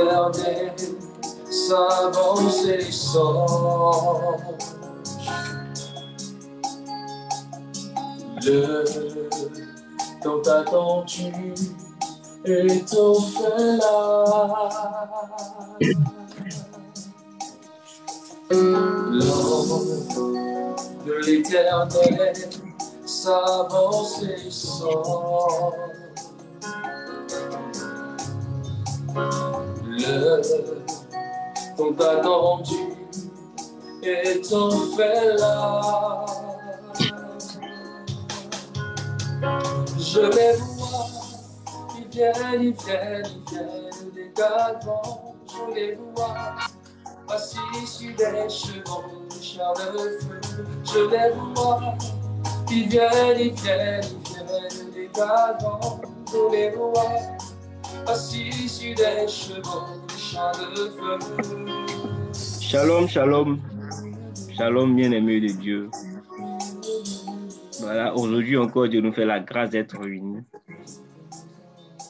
l'éternel s'avance et sort. Le temps attendu est enfin là. L'ombre de l'éternel s'avance et sort. Le temps attendu est enfin là. Je les vois, ils viennent des galvans. Je les vois assis sur des chevaux, des chars de feu. Je les vois, ils viennent des galvans. Je les vois assis sur des chevaux, des chars de feu. Shalom, shalom, shalom, bien-aimés de Dieu. Voilà, aujourd'hui encore, Dieu nous fait la grâce d'être réunis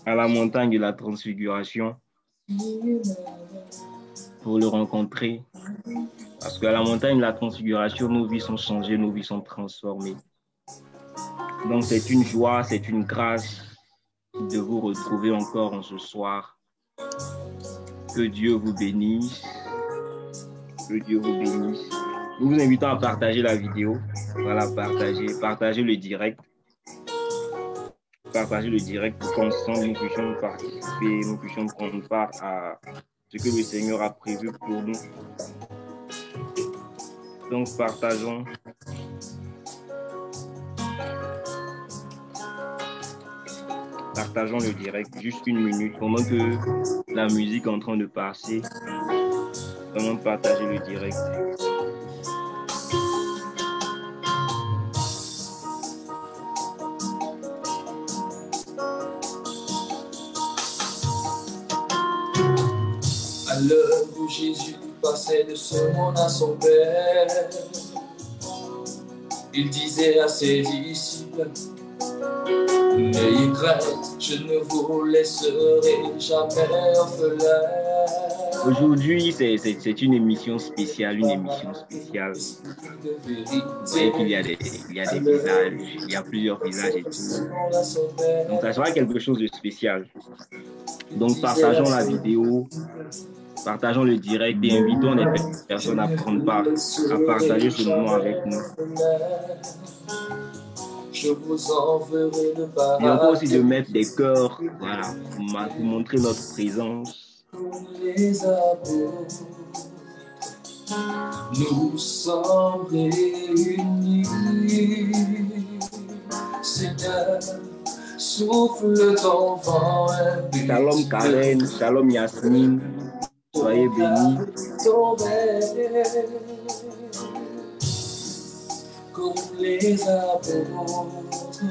à la montagne de la transfiguration pour le rencontrer. Parce qu'à la montagne de la transfiguration, nos vies sont changées, nos vies sont transformées. Donc c'est une joie, c'est une grâce de vous retrouver encore en ce soir. Que Dieu vous bénisse. Que Dieu vous bénisse. Nous vous invitons à partager la vidéo. Voilà, partagez le direct. Partagez le direct pour qu'ensemble nous puissions participer, nous puissions prendre part à ce que le Seigneur a prévu pour nous. Donc partageons. Partageons le direct, juste une minute, pendant que la musique est en train de passer. Vraiment partager le direct. À l'heure où Jésus passait de ce monde à son Père, il disait à ses disciples: n'ayez crainte, je ne vous laisserai jamais orphelin. Aujourd'hui, c'est une émission spéciale, Vous voyez qu'il y a des visages, il y a plusieurs visages et tout. Donc ça sera quelque chose de spécial. Donc partageons la vidéo, partageons le direct et invitons les personnes à prendre part, à partager ce moment avec nous. Et encore aussi de mettre des cœurs, voilà, pour montrer notre présence. Nous sommes réunis, Seigneur, souffle ton vent. Shalom Karen, shalom Yasmine, soyez bénis. Comme les apôtres,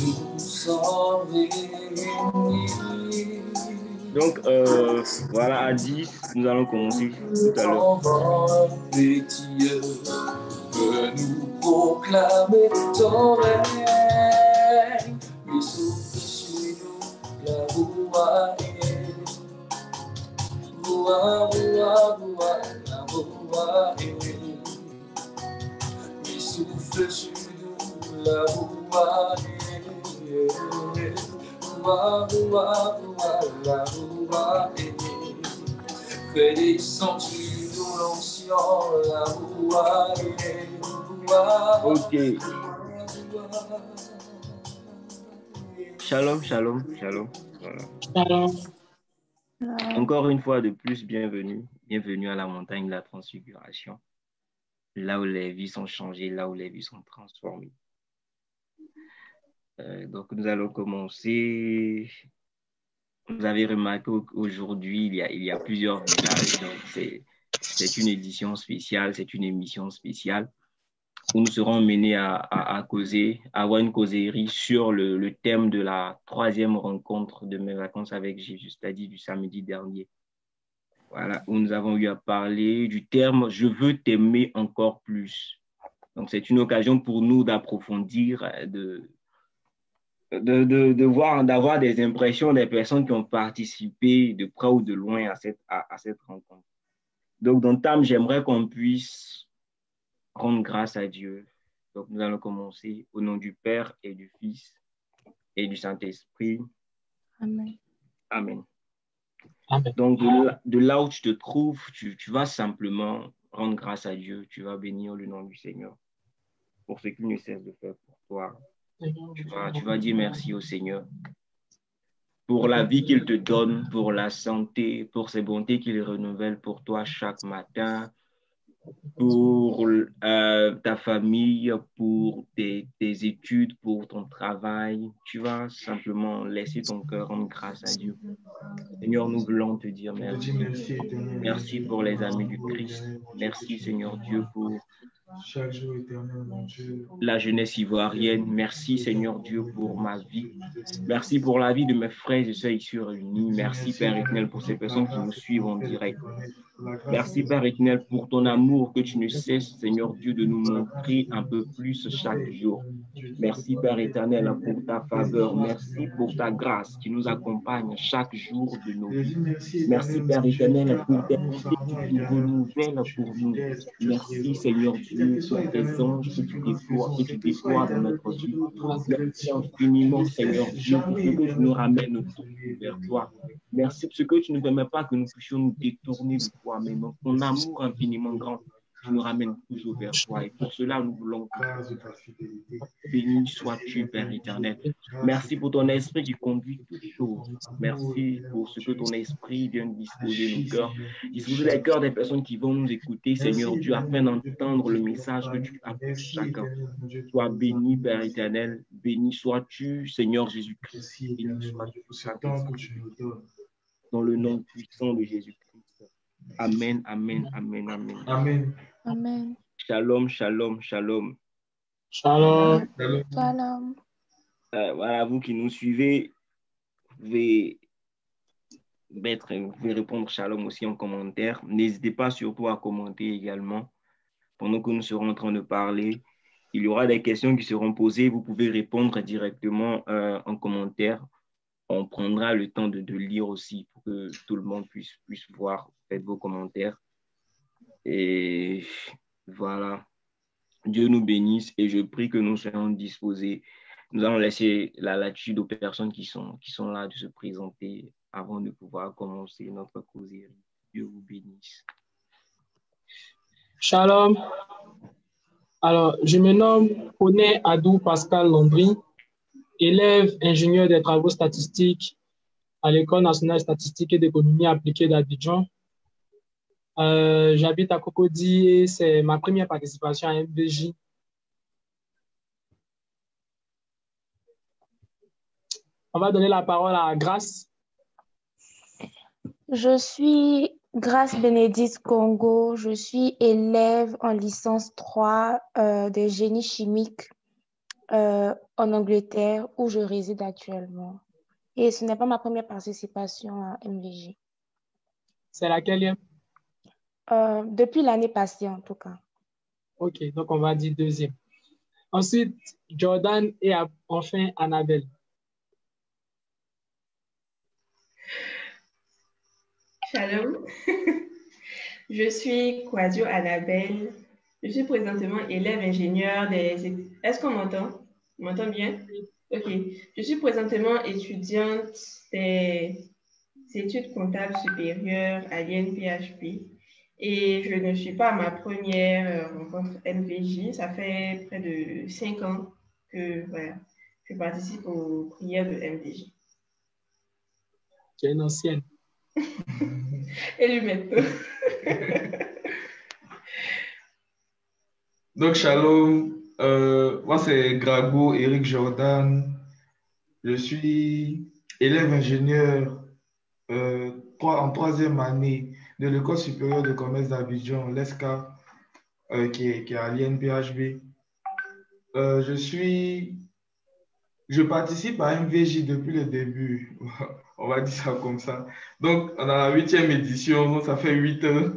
nous sommes réunis. Donc, voilà, à 10, nous allons commencer tout à l'heure. Que nous proclamer ton règne, lui souffle sur nous la voix, lui souffle sur nous la voix, fais descendre sur nous l'onction, la voix. Ok. Shalom, shalom, shalom. Voilà. Encore une fois de plus, bienvenue. Bienvenue à la montagne de la transfiguration. Là où les vies sont changées, là où les vies sont transformées. Donc, nous allons commencer. Vous avez remarqué qu'aujourd'hui, il y a plusieurs visages. Donc, c'est une édition spéciale, c'est une émission spéciale où nous serons menés à causer, à avoir une causerie sur le thème de la 3e rencontre de mes vacances avec Jésus, c'est-à-dire du samedi dernier. Voilà, où nous avons eu à parler du terme « Je veux t'aimer encore plus ». Donc, c'est une occasion pour nous d'approfondir, d'avoir des impressions des personnes qui ont participé de près ou de loin à cette rencontre. Donc, dans Tam, j'aimerais qu'on puisse rendre grâce à Dieu. Donc, nous allons commencer au nom du Père et du Fils et du Saint-Esprit. Amen. Amen. Amen. Donc, de là où tu te trouves, tu vas simplement rendre grâce à Dieu. Tu vas bénir le nom du Seigneur pour ce qu'il ne cesse de faire pour toi. Tu vas dire merci au Seigneur pour la vie qu'il te donne, pour la santé, pour ses bontés qu'il renouvelle pour toi chaque matin, pour ta famille, pour tes études, pour ton travail. Tu vas simplement laisser ton cœur rendre grâce à Dieu. Seigneur, nous voulons te dire merci. Merci pour les amis du Christ. Merci, Seigneur Dieu, pour chaque jour éternel, mon Dieu. La jeunesse ivoirienne. Merci, Seigneur Dieu, pour ma vie. Merci pour la vie de mes frères et sœurs ici réunis. Merci, Père éternel, pour ces personnes qui nous suivent en direct. Merci, Père éternel, pour ton amour que tu ne cesses, Seigneur Dieu, de nous montrer un peu plus chaque jour. Merci, Père éternel, pour ta faveur. Merci pour ta grâce qui nous accompagne chaque jour de nos vies. Merci, Père éternel, pour tes bontés que tu renouvelles pour nous. Merci, Seigneur Dieu, pour tes anges que tu déploies dans notre vie. Merci infiniment, Seigneur Dieu, pour ce que tu nous ramènes vers toi. Merci pour ce que tu ne permets pas que nous puissions nous détourner de toi, mais ton amour infiniment grand, tu nous ramènes toujours vers toi. Et pour cela, nous voulons que béni sois-tu, Père éternel. Merci pour ton esprit qui conduit toutes choses. Merci pour ce que ton esprit vient disposer nos cœurs, disposer les cœurs des personnes qui vont nous écouter, Seigneur Dieu, afin d'entendre le message que tu as pour chacun. Sois béni, Père éternel. Béni sois-tu, Seigneur Jésus-Christ. Béni sois-tu, dans le nom puissant de Jésus-Christ. Amen, amen, amen, amen. Amen. Amen. Shalom, shalom, shalom. Shalom. Shalom. Voilà, vous qui nous suivez, vous pouvez répondre shalom aussi en commentaire. N'hésitez pas surtout à commenter également. Pendant que nous serons en train de parler, il y aura des questions qui seront posées. Vous pouvez répondre directement en commentaire. On prendra le temps de lire aussi pour que tout le monde puisse voir. Faites vos commentaires. Et voilà. Dieu nous bénisse et je prie que nous soyons disposés. Nous allons laisser la latitude aux personnes qui sont là de se présenter avant de pouvoir commencer notre causerie. Dieu vous bénisse. Shalom. Alors, je me nomme Oné Adou Pascal Lombry, élève ingénieur des travaux statistiques à l'École nationale de statistique et d'économie appliquée d'Abidjan. J'habite à Cocody et c'est ma première participation à MVJ. On va donner la parole à Grace. Je suis Grace Bénédicte Congo. Je suis élève en licence 3 de génie chimique en Angleterre où je réside actuellement. Et ce n'est pas ma première participation à MVJ. C'est laquelle? Depuis l'année passée, en tout cas. Ok, donc on va dire deuxième. Ensuite, Jordan et enfin Annabelle. Shalom. Je suis Kwadio Annabelle. Je suis présentement élève ingénieur des... Est-ce qu'on m'entend? On m'entend bien? Ok. Je suis présentement étudiante des études comptables supérieures à l'INPHP et je ne suis pas à ma première rencontre MVJ. Ça fait près de 5 ans que voilà, je participe aux prières de MVJ. Tu es une ancienne. Et lui maintenant. Donc, shalom. Moi, c'est Grago Eric Jordan. Je suis élève ingénieur en troisième année de l'École supérieure de commerce d'Abidjan, l'ESCA, qui est à l'INPHB. Je participe à MVJ depuis le début. On va dire ça comme ça. Donc, on a la 8e édition, donc ça fait 8 ans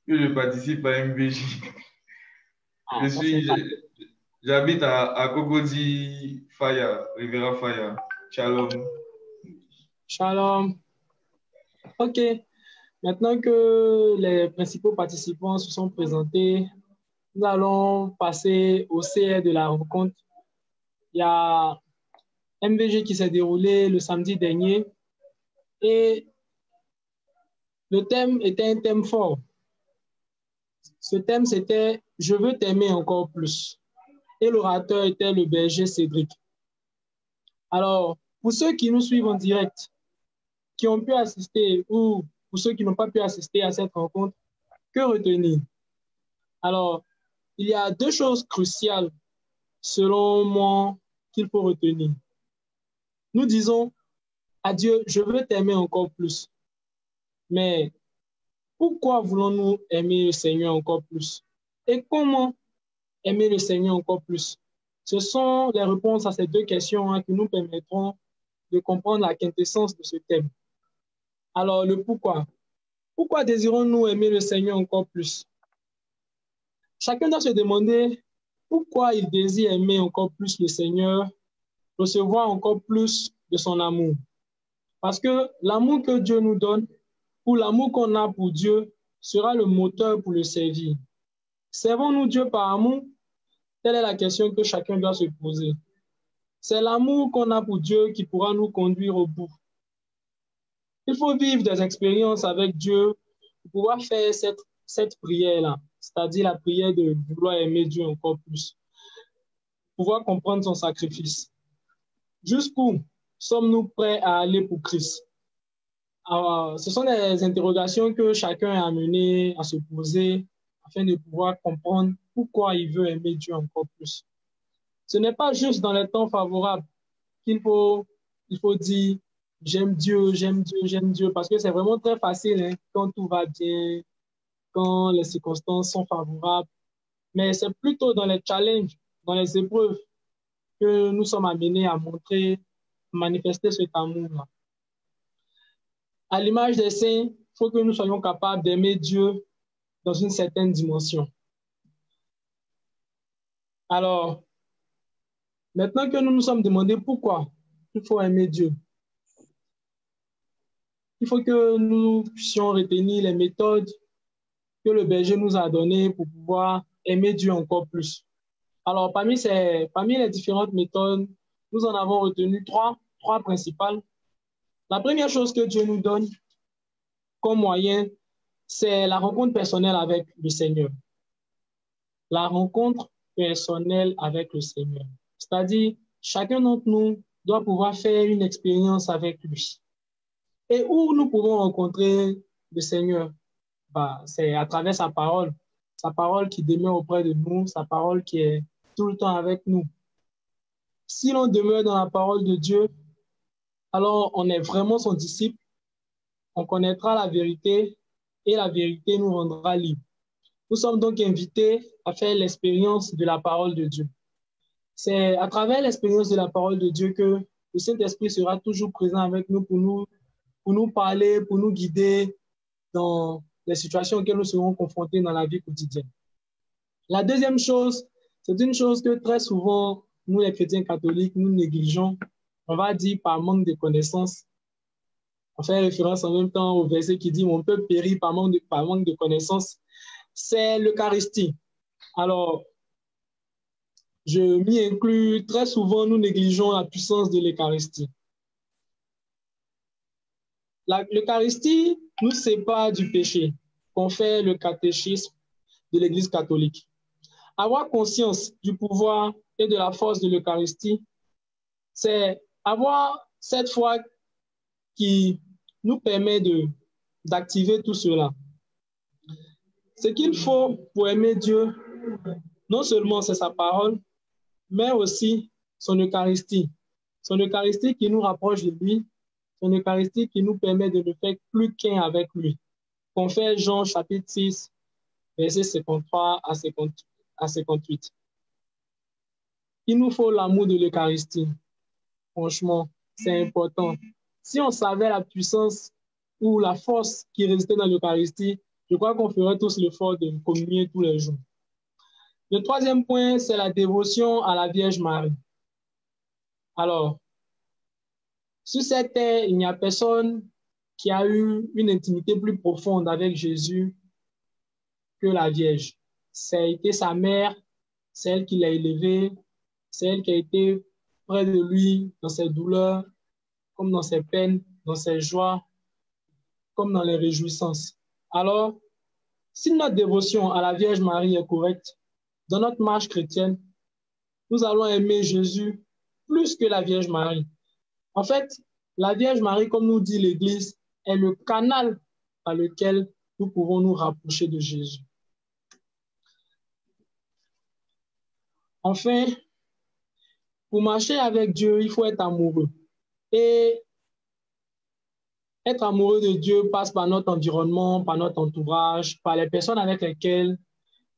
que je participe à MVJ. J'habite à Cocody, Faya, Rivera Faya. Shalom. Shalom. OK. Maintenant que les principaux participants se sont présentés, nous allons passer au CR de la rencontre. Il y a MVG qui s'est déroulé le samedi dernier et le thème était un thème fort. Ce thème, c'était « Je veux t'aimer encore plus ». Et l'orateur était le berger Cédric. Alors, pour ceux qui nous suivent en direct, qui ont pu assister ou pour ceux qui n'ont pas pu assister à cette rencontre, que retenir? Alors, il y a deux choses cruciales, selon moi, qu'il faut retenir. Nous disons à Dieu, je veux t'aimer encore plus. Mais pourquoi voulons-nous aimer le Seigneur encore plus? Et comment aimer le Seigneur encore plus? Ce sont les réponses à ces deux questions qui nous permettront de comprendre la quintessence de ce thème. Alors, le pourquoi. Pourquoi désirons-nous aimer le Seigneur encore plus? Chacun doit se demander pourquoi il désire aimer encore plus le Seigneur, recevoir encore plus de son amour. Parce que l'amour que Dieu nous donne, ou l'amour qu'on a pour Dieu, sera le moteur pour le servir. Servons-nous Dieu par amour? Telle est la question que chacun doit se poser. C'est l'amour qu'on a pour Dieu qui pourra nous conduire au bout. Il faut vivre des expériences avec Dieu pour pouvoir faire cette prière-là, c'est-à-dire la prière de vouloir aimer Dieu encore plus, pouvoir comprendre son sacrifice. Jusqu'où sommes-nous prêts à aller pour Christ? Alors, ce sont des interrogations que chacun est amené à se poser afin de pouvoir comprendre pourquoi il veut aimer Dieu encore plus. Ce n'est pas juste dans les temps favorables qu'il faut dire j'aime Dieu, j'aime Dieu, j'aime Dieu, parce que c'est vraiment très facile quand tout va bien, quand les circonstances sont favorables. Mais c'est plutôt dans les challenges, dans les épreuves que nous sommes amenés à montrer, manifester cet amour-là. À l'image des saints, il faut que nous soyons capables d'aimer Dieu dans une certaine dimension. Alors, maintenant que nous nous sommes demandé pourquoi il faut aimer Dieu, il faut que nous puissions retenir les méthodes que le berger nous a données pour pouvoir aimer Dieu encore plus. Alors, parmi les différentes méthodes, nous en avons retenu trois principales. La première chose que Dieu nous donne comme moyen, c'est la rencontre personnelle avec le Seigneur. La rencontre personnelle avec le Seigneur. C'est-à-dire, chacun d'entre nous doit pouvoir faire une expérience avec lui. Et où nous pouvons rencontrer le Seigneur? C'est à travers sa parole qui demeure auprès de nous, sa parole qui est tout le temps avec nous. Si l'on demeure dans la parole de Dieu, alors on est vraiment son disciple, on connaîtra la vérité et la vérité nous rendra libres. Nous sommes donc invités à faire l'expérience de la parole de Dieu. C'est à travers l'expérience de la parole de Dieu que le Saint-Esprit sera toujours présent avec nous pour nous parler, pour nous guider dans les situations auxquelles nous serons confrontés dans la vie quotidienne. La deuxième chose, c'est une chose que très souvent, nous les chrétiens catholiques, nous négligeons, on va dire par manque de connaissances. On fait référence en même temps au verset qui dit « Mon peuple périt par manque de connaissances ». C'est l'Eucharistie. Alors, je m'y inclus, très souvent, nous négligeons la puissance de l'Eucharistie. L'Eucharistie nous sépare du péché, confère le catéchisme de l'Église catholique. Avoir conscience du pouvoir et de la force de l'Eucharistie, c'est avoir cette foi qui nous permet d'activer tout cela. Ce qu'il faut pour aimer Dieu, non seulement c'est sa parole, mais aussi son Eucharistie. Son Eucharistie qui nous rapproche de lui, son Eucharistie qui nous permet de ne faire plus qu'un avec lui. Confère Jean chapitre 6, versets 53 à 58. Il nous faut l'amour de l'Eucharistie. Franchement, c'est important. Si on savait la puissance ou la force qui résidait dans l'Eucharistie, je crois qu'on ferait tous l'effort de communier tous les jours. Le troisième point, c'est la dévotion à la Vierge Marie. Alors, Sur cette terre, il n'y a personne qui a eu une intimité plus profonde avec Jésus que la Vierge. Ça a été sa mère, c'est elle qui l'a élevé, c'est elle qui a été près de lui dans ses douleurs, comme dans ses peines, dans ses joies, comme dans les réjouissances. Alors, si notre dévotion à la Vierge Marie est correcte, dans notre marche chrétienne, nous allons aimer Jésus plus que la Vierge Marie. En fait, la Vierge Marie, comme nous dit l'Église, est le canal par lequel nous pouvons nous rapprocher de Jésus. Enfin, pour marcher avec Dieu, il faut être amoureux. Et être amoureux de Dieu passe par notre environnement, par notre entourage, par les personnes avec lesquelles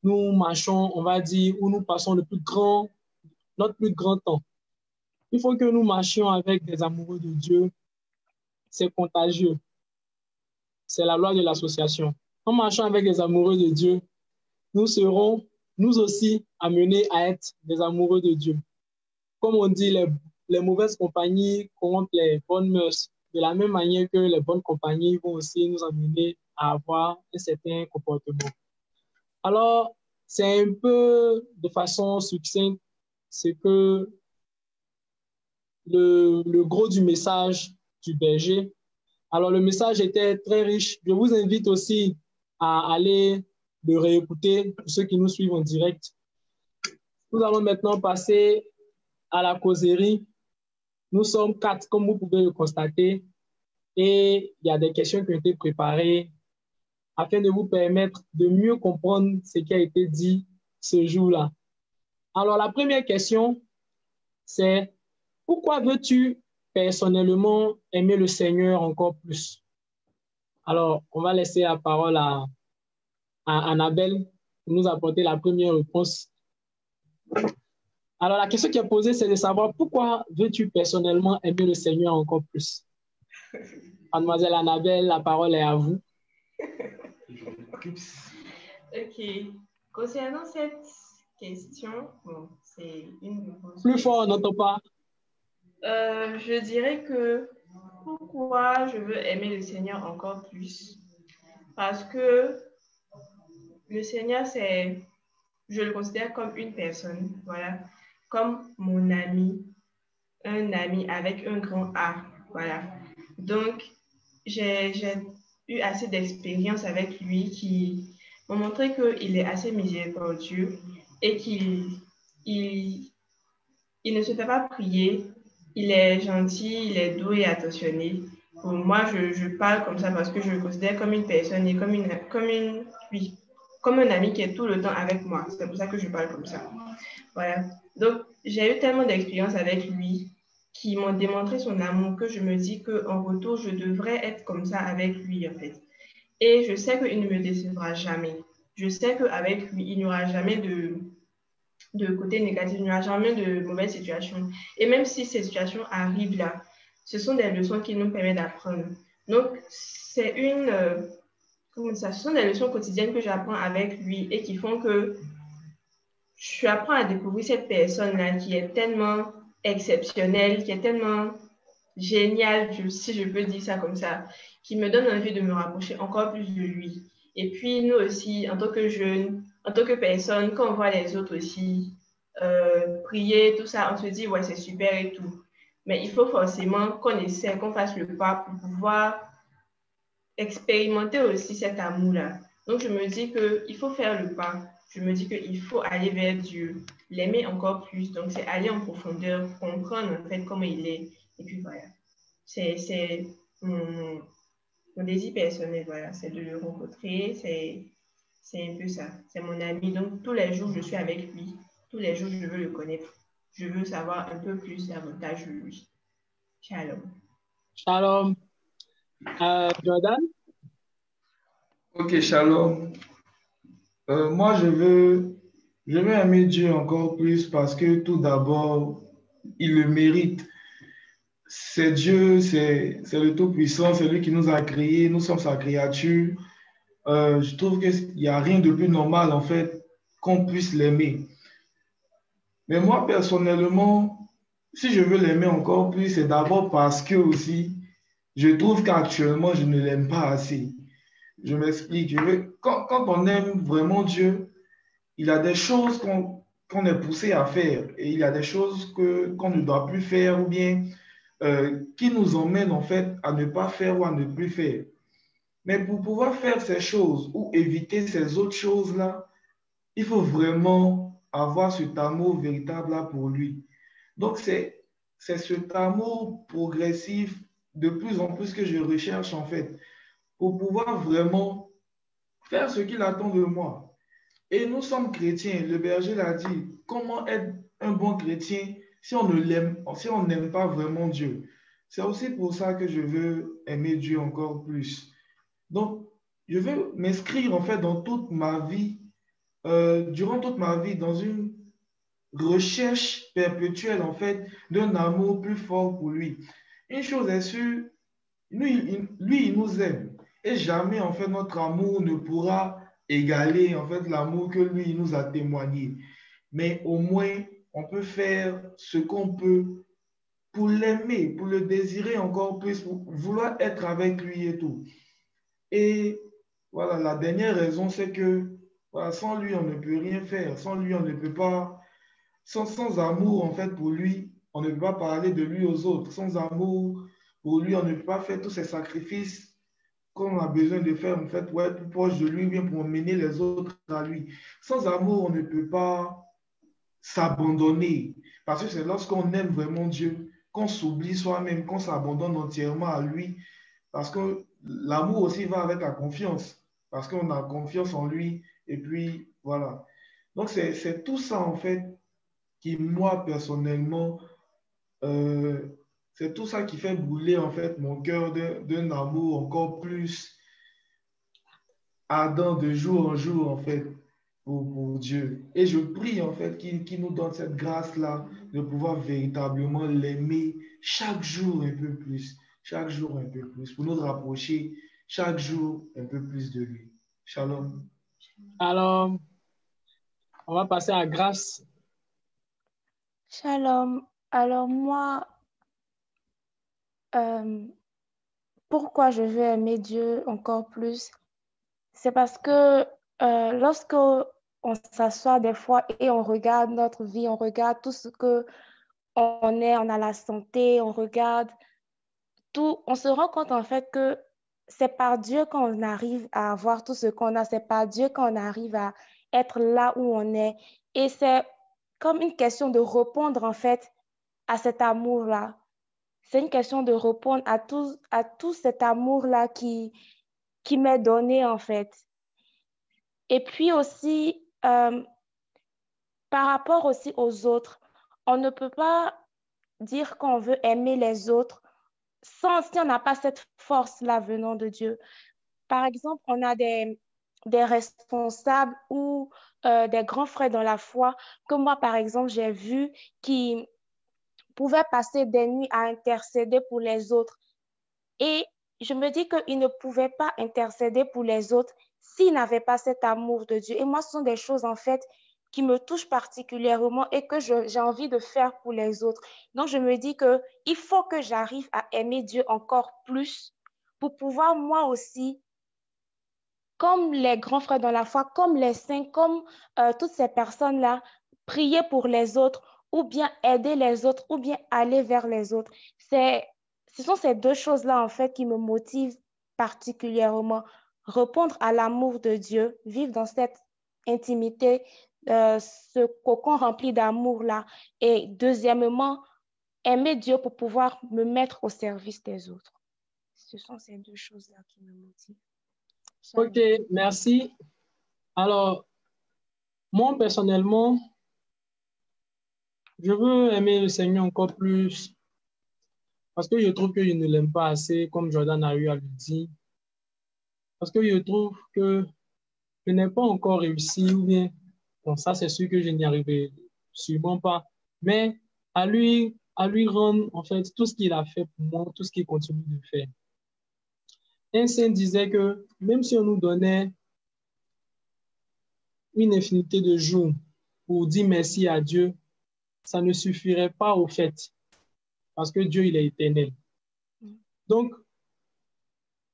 nous marchons, on va dire, où nous passons notre plus grand temps. Il faut que nous marchions avec des amoureux de Dieu. C'est contagieux. C'est la loi de l'association. En marchant avec des amoureux de Dieu, nous serons, nous aussi, amenés à être des amoureux de Dieu. Comme on dit, les mauvaises compagnies corrompent les bonnes mœurs. De la même manière que les bonnes compagnies vont aussi nous amener à avoir un certain comportement. Alors, c'est un peu de façon succincte ce que le gros du message du berger. Alors, le message était très riche. Je vous invite aussi à aller le réécouter pour ceux qui nous suivent en direct. Nous allons maintenant passer à la causerie. Nous sommes 4, comme vous pouvez le constater, et il y a des questions qui ont été préparées afin de vous permettre de mieux comprendre ce qui a été dit ce jour-là. Alors, la première question, c'est pourquoi veux-tu personnellement aimer le Seigneur encore plus? Alors, on va laisser la parole à Annabelle pour nous apporter la première réponse. Alors, la question qui est posée, c'est de savoir pourquoi veux-tu personnellement aimer le Seigneur encore plus? Mademoiselle Annabelle, la parole est à vous. Ok. Concernant cette question, bon, c'est une réponse. Plus fort, on n'entend pas. Je dirais que pourquoi je veux aimer le Seigneur encore plus? Parce que le Seigneur, je le considère comme une personne, voilà, comme mon ami, un ami avec un grand A, voilà. Donc, j'ai eu assez d'expérience avec lui qui m'ont montré qu'il est assez miséricordieux et qu'il ne se fait pas prier, il est gentil, il est doux et attentionné. Pour moi, je parle comme ça parce que je le considère comme une personne et comme un ami qui est tout le temps avec moi. C'est pour ça que je parle comme ça. Voilà. Donc, j'ai eu tellement d'expérience avec lui qui m'ont démontré son amour que je me dis qu'en retour, je devrais être comme ça avec lui, en fait. Et je sais qu'il ne me décevra jamais. Je sais qu'avec lui, il n'y aura jamais de côté négatif, il n'y aura jamais de mauvaises situations. Et même si ces situations arrivent là, ce sont des leçons qui nous permettent d'apprendre. Donc, ce sont des leçons quotidiennes que j'apprends avec lui et qui font que je apprends à découvrir cette personne-là qui est tellement exceptionnelle, qui est tellement géniale, si je peux dire ça comme ça, qui me donne envie de me rapprocher encore plus de lui. Et puis, nous aussi, en tant que jeunes, en tant que personne, quand on voit les autres aussi prier, tout ça, on se dit, ouais, c'est super et tout. Mais il faut forcément qu'on essaie, qu'on fasse le pas pour pouvoir expérimenter aussi cet amour-là. Donc, je me dis qu'il faut faire le pas. Je me dis qu'il faut aller vers Dieu, l'aimer encore plus. Donc, c'est aller en profondeur, comprendre en fait comment il est. Et puis voilà. C'est mon désir personnel, voilà. C'est de le rencontrer. C'est un peu ça. C'est mon ami. Donc, tous les jours, je suis avec lui. Tous les jours, je veux le connaître. Je veux savoir un peu plus davantage de lui. Shalom. Shalom. Jordan? Ok, shalom. Moi, je veux aimer Dieu encore plus parce que tout d'abord, il le mérite. C'est Dieu, c'est le Tout-Puissant, c'est lui qui nous a créés, nous sommes sa créature. Je trouve qu'il n'y a rien de plus normal, en fait, qu'on puisse l'aimer. Mais moi, personnellement, si je veux l'aimer encore plus, c'est d'abord parce que aussi, je trouve qu'actuellement, je ne l'aime pas assez. Je m'explique. Quand on aime vraiment Dieu, il y a des choses qu'on est poussé à faire et il y a des choses qu'on ne doit plus faire ou bien qui nous emmènent en fait à ne pas faire ou à ne plus faire. Mais pour pouvoir faire ces choses ou éviter ces autres choses-là, il faut vraiment avoir cet amour véritable-là pour lui. Donc, c'est cet amour progressif de plus en plus que je recherche en fait pour pouvoir vraiment faire ce qu'il attend de moi. Et nous sommes chrétiens, le berger l'a dit, comment être un bon chrétien si on ne l'aime, si on n'aime pas vraiment Dieu? C'est aussi pour ça que je veux aimer Dieu encore plus. Donc, je veux m'inscrire en fait dans toute ma vie, durant toute ma vie, dans une recherche perpétuelle en fait d'un amour plus fort pour lui. Une chose est sûre, lui, il nous aime. Et jamais, en fait, notre amour ne pourra égaler, en fait, l'amour que lui, il nous a témoigné. Mais au moins, on peut faire ce qu'on peut pour l'aimer, pour le désirer encore plus, pour vouloir être avec lui et tout. Et voilà, la dernière raison, c'est que voilà, sans lui, on ne peut rien faire. Sans lui, on ne peut pas, sans amour, en fait, pour lui, on ne peut pas parler de lui aux autres. Sans amour, pour lui, on ne peut pas faire tous ces sacrifices qu'on a besoin de faire, en fait, pour être plus proche de lui, bien pour mener les autres à lui. Sans amour, on ne peut pas s'abandonner. Parce que c'est lorsqu'on aime vraiment Dieu, qu'on s'oublie soi-même, qu'on s'abandonne entièrement à lui. Parce que l'amour aussi va avec la confiance. Parce qu'on a confiance en lui. Et puis, voilà. Donc, c'est tout ça, en fait, qui, moi, personnellement, euh, c'est tout ça qui fait brûler en fait mon cœur d'un amour encore plus ardent de jour en jour en fait pour Dieu. Et je prie en fait qu'il nous donne cette grâce-là de pouvoir véritablement l'aimer chaque jour un peu plus, chaque jour un peu plus, pour nous rapprocher chaque jour un peu plus de lui. Shalom. Alors, on va passer à Grâce. Shalom. Alors moi, pourquoi je veux aimer Dieu encore plus? C'est parce que lorsque on s'assoit des fois et on regarde notre vie, on regarde tout ce que on est, on a la santé, on regarde tout, on se rend compte en fait que c'est par Dieu qu'on arrive à avoir tout ce qu'on a, c'est par Dieu qu'on arrive à être là où on est. Et c'est comme une question de répondre en fait à cet amour-là. C'est une question de répondre à tout cet amour-là qui m'est donné en fait. Et puis aussi, par rapport aussi aux autres, on ne peut pas dire qu'on veut aimer les autres si on n'a pas cette force-là venant de Dieu. Par exemple, on a des responsables ou des grands frères dans la foi que moi, par exemple, j'ai vu qui pouvaient passer des nuits à intercéder pour les autres. Et je me dis qu'ils ne pouvaient pas intercéder pour les autres s'ils n'avaient pas cet amour de Dieu. Et moi, ce sont des choses, en fait, qui me touchent particulièrement et que j'ai envie de faire pour les autres. Donc, je me dis qu'il faut que j'arrive à aimer Dieu encore plus pour pouvoir, moi aussi, comme les grands frères dans la foi, comme les saints, comme toutes ces personnes-là, prier pour les autres ou bien aider les autres ou bien aller vers les autres. Ce sont ces deux choses-là, en fait, qui me motivent particulièrement. Répondre à l'amour de Dieu, vivre dans cette intimité, ce cocon rempli d'amour-là. Et deuxièmement, aimer Dieu pour pouvoir me mettre au service des autres. Ce sont ces deux choses-là qui me motivent. Ok, merci. Alors, moi, personnellement, je veux aimer le Seigneur encore plus parce que je trouve que je ne l'aime pas assez, comme Jordan a eu à le dire. Parce que je trouve que je n'ai pas encore réussi, ou bien, bon, ça c'est sûr que je n'y arriverai sûrement pas, mais à lui rendre, en fait, tout ce qu'il a fait pour moi, tout ce qu'il continue de faire. Un saint disait que même si on nous donnait une infinité de jours pour dire merci à Dieu, ça ne suffirait pas au fait. parce que Dieu, il est éternel. Donc,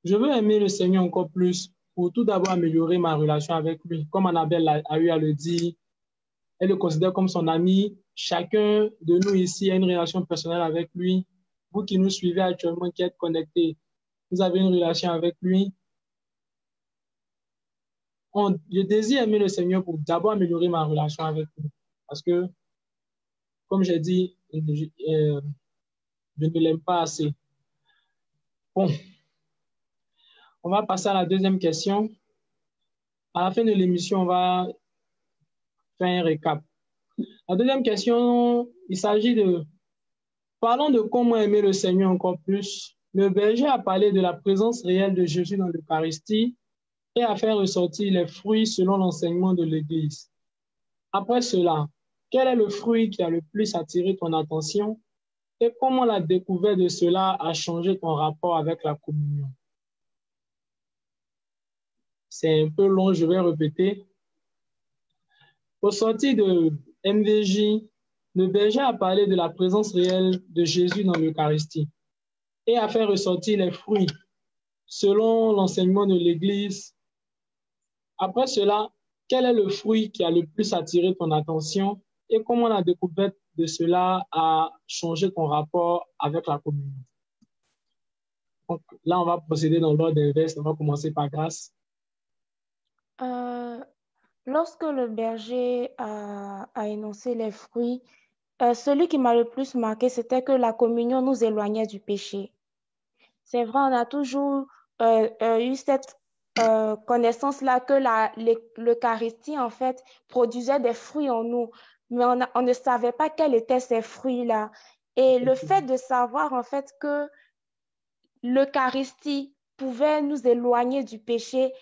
je veux aimer le Seigneur encore plus pour tout d'abord améliorer ma relation avec lui. Comme Annabelle a eu à le dire, elle le considère comme son ami. Chacun de nous ici a une relation personnelle avec lui. Vous qui nous suivez actuellement, qui êtes connectés, vous avez une relation avec lui. Je désire aimer le Seigneur pour d'abord améliorer ma relation avec lui. Parce que, comme j'ai dit, je ne l'aime pas assez. Bon, on va passer à la deuxième question. À la fin de l'émission, on va faire un récap. La deuxième question, il s'agit de... Parlons de comment aimer le Seigneur encore plus. Le berger a parlé de la présence réelle de Jésus dans l'Eucharistie et a fait ressortir les fruits selon l'enseignement de l'Église. Après cela, quel est le fruit qui a le plus attiré ton attention et comment la découverte de cela a changé ton rapport avec la communion? C'est un peu long, je vais répéter. Au sortir de MVJ, le berger a parlé de la présence réelle de Jésus dans l'Eucharistie et a fait ressortir les fruits selon l'enseignement de l'Église. Après cela, quel est le fruit qui a le plus attiré ton attention et comment la découverte de cela a changé ton rapport avec la communion? Donc, là, on va procéder dans l'ordre inverse. On va commencer par Grâce. Lorsque le berger a énoncé les fruits, celui qui m'a le plus marqué, c'était que la communion nous éloignait du péché. C'est vrai, on a toujours eu cette connaissance-là que l'Eucharistie, en fait, produisait des fruits en nous, mais on ne savait pas quels étaient ces fruits-là. Et le fait de savoir, en fait, que l'Eucharistie pouvait nous éloigner du péché,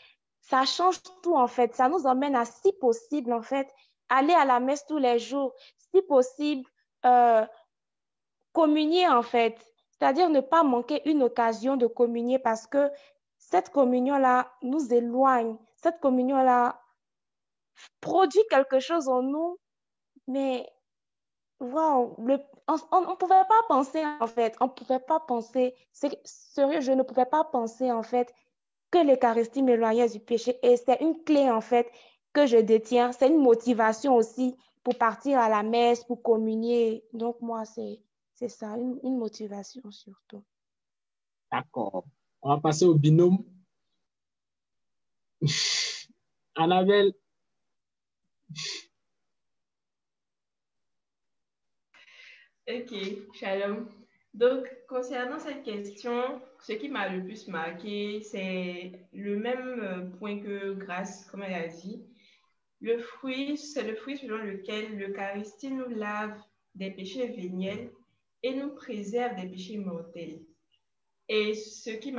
ça change tout, en fait. Ça nous emmène à, si possible, en fait, aller à la messe tous les jours, si possible, communier, en fait. C'est-à-dire ne pas manquer une occasion de communier parce que cette communion-là nous éloigne. Cette communion-là produit quelque chose en nous, mais wow, on ne pouvait pas penser, en fait. On ne pouvait pas penser, sérieux, je ne pouvais pas penser, en fait, que l'Eucharistie m'éloignait du péché. Et c'est une clé, en fait, que je détiens. C'est une motivation aussi pour partir à la messe, pour communier. Donc, moi, c'est ça, une motivation surtout. D'accord. On va passer au binôme. Annabelle. Ok, shalom. Donc, concernant cette question, ce qui m'a le plus marqué, c'est le même point que Grâce, comme elle a dit. Le fruit, c'est le fruit selon lequel l'Eucharistie nous lave des péchés véniels et nous préserve des péchés mortels. Et ce qui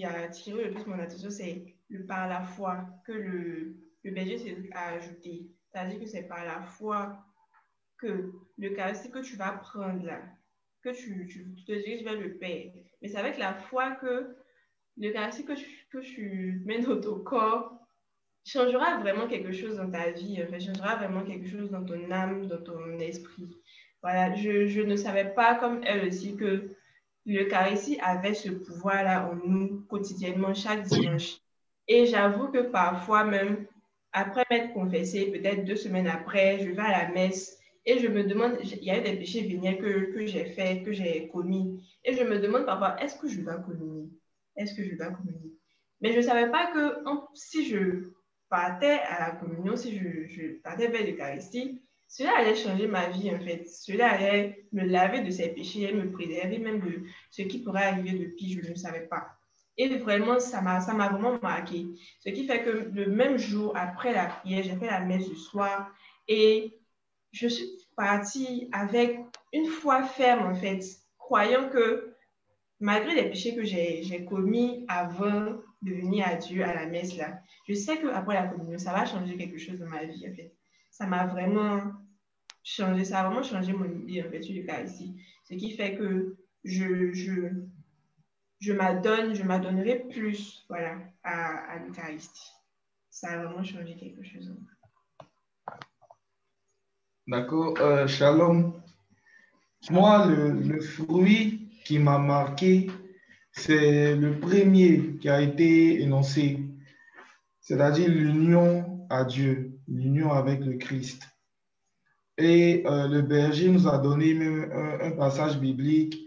a attiré le plus mon attention, c'est par la foi que le berger a ajouté. C'est-à-dire que c'est par la foi que l'Eucharistie que tu vas prendre là, que tu te diriges vers le Père. Mais c'est avec la foi que l'Eucharistie que tu mets dans ton corps changera vraiment quelque chose dans ta vie, en fait, changera vraiment quelque chose dans ton âme, dans ton esprit. Voilà, je ne savais pas, comme elle aussi, que l'Eucharistie avait ce pouvoir-là en nous quotidiennement, chaque dimanche. Et j'avoue que parfois même, après m'être confessée, peut-être 2 semaines après, je vais à la messe et je me demande, il y a eu des péchés véniels que j'ai fait, que j'ai commis. Et je me demande parfois, est-ce que je dois communier? Est-ce que je dois communier? Mais je ne savais pas que si je partais à la communion, si je partais vers l'Eucharistie, cela allait changer ma vie, en fait. Cela allait me laver de ses péchés et me préserver même de ce qui pourrait arriver de pire, je ne savais pas. Et vraiment, ça m'a vraiment marqué. Ce qui fait que le même jour, après la prière, j'ai fait la messe du soir et je suis partie avec une foi ferme, en fait, croyant que malgré les péchés que j'ai commis avant de venir à Dieu à la messe, là, je sais qu'après la communion, ça va changer quelque chose dans ma vie, en fait. Ça m'a vraiment changé, ça a vraiment changé mon idée, en fait, sur l'Eucharistie. Ce qui fait que je m'adonnerai plus, voilà, à l'Eucharistie. Ça a vraiment changé quelque chose en moi. D'accord, Shalom. Moi, le fruit qui m'a marqué, c'est le premier qui a été énoncé, c'est-à-dire l'union à Dieu, l'union avec le Christ. Et le berger nous a donné même un passage biblique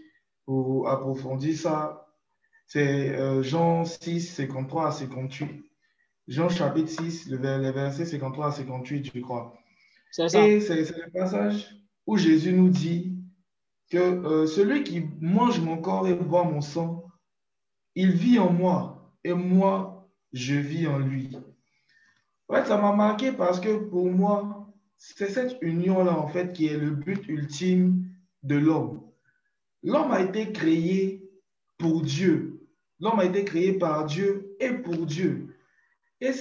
pour approfondir ça. C'est Jean 6, 53 à 58. Jean chapitre 6, les versets 53 à 58, je crois. C'est ça. Et c'est le passage où Jésus nous dit que celui qui mange mon corps et boit mon sang, il vit en moi et moi, je vis en lui. Ouais, ça m'a marqué parce que pour moi, c'est cette union-là, en fait, qui est le but ultime de l'homme. L'homme a été créé pour Dieu. L'homme a été créé par Dieu et pour Dieu. Et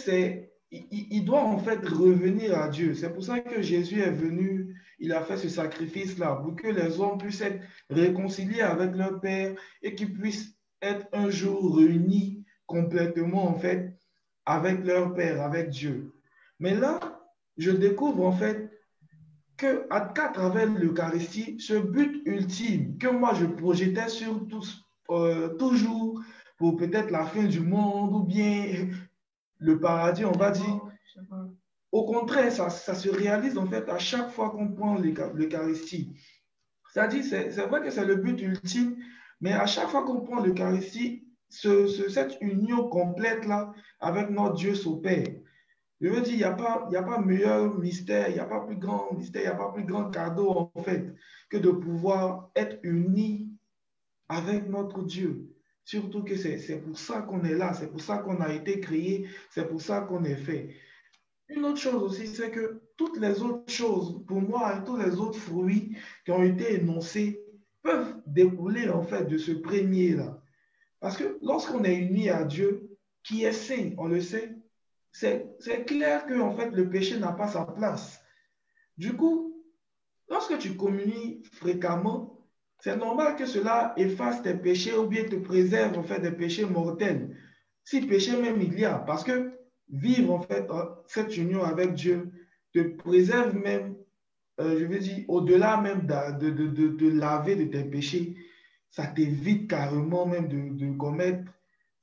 il doit en fait revenir à Dieu. C'est pour ça que Jésus est venu, il a fait ce sacrifice-là, pour que les hommes puissent être réconciliés avec leur Père et qu'ils puissent être un jour réunis complètement, en fait, avec leur Père, avec Dieu. Mais là, je découvre en fait qu'à travers l'Eucharistie, ce but ultime que moi je projetais sur toujours pour peut-être la fin du monde ou bien le paradis, on va dire. Au contraire, ça se réalise en fait à chaque fois qu'on prend l'Eucharistie. C'est-à-dire, c'est vrai que c'est le but ultime, mais à chaque fois qu'on prend l'Eucharistie, cette union complète-là avec notre Dieu s'opère. Je veux dire, il n'y a pas meilleur mystère, il n'y a pas plus grand mystère, il n'y a pas plus grand cadeau en fait que de pouvoir être unis avec notre Dieu. Surtout que c'est pour ça qu'on est là, c'est pour ça qu'on a été créé, c'est pour ça qu'on est fait. Une autre chose aussi, c'est que toutes les autres choses, pour moi, tous les autres fruits qui ont été énoncés peuvent découler en fait de ce premier-là. Parce que lorsqu'on est uni à Dieu, qui est saint, on le sait, c'est clair que en fait, le péché n'a pas sa place. Du coup, lorsque tu communies fréquemment, c'est normal que cela efface tes péchés ou bien te préserve en fait des péchés mortels. Si péché même il y a, parce que vivre en fait cette union avec Dieu te préserve même, je veux dire, au-delà même de laver de tes péchés, ça t'évite carrément même de commettre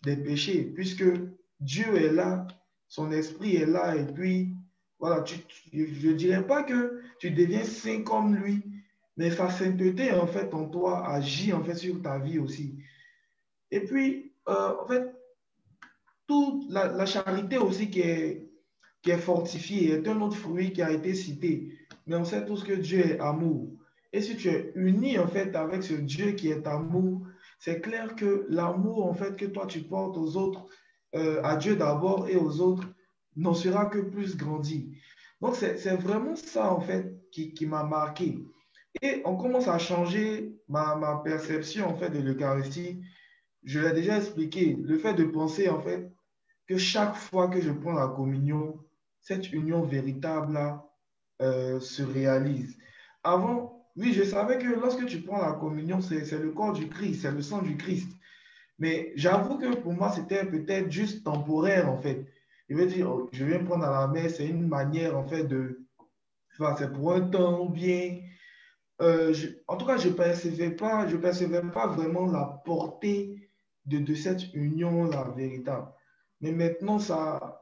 des péchés, puisque Dieu est là, son esprit est là, et puis, voilà, je ne dirais pas que tu deviens saint comme lui, mais sa sainteté, en fait, en toi, agit, en fait, sur ta vie aussi. Et puis, en fait, toute la charité aussi qui est fortifiée est un autre fruit qui a été cité. Mais on sait tous que Dieu est amour. Et si tu es uni, en fait, avec ce Dieu qui est amour, c'est clair que l'amour, en fait, que toi, tu portes aux autres, à Dieu d'abord et aux autres, n'en sera que plus grandi. Donc, c'est vraiment ça, en fait, qui m'a marqué. Et on commence à changer ma perception, en fait, de l'Eucharistie. Je l'ai déjà expliqué. Le fait de penser, en fait, que chaque fois que je prends la communion, cette union véritable-là se réalise. Avant, oui, je savais que lorsque tu prends la communion, c'est le corps du Christ, c'est le sang du Christ. Mais j'avoue que pour moi, c'était peut-être juste temporaire, en fait. Je veux dire, oh, je viens prendre à la messe, c'est une manière, en fait, enfin, c'est pour un temps ou bien. En tout cas, je ne percevais pas vraiment la portée de cette union-là véritable. Mais maintenant, ça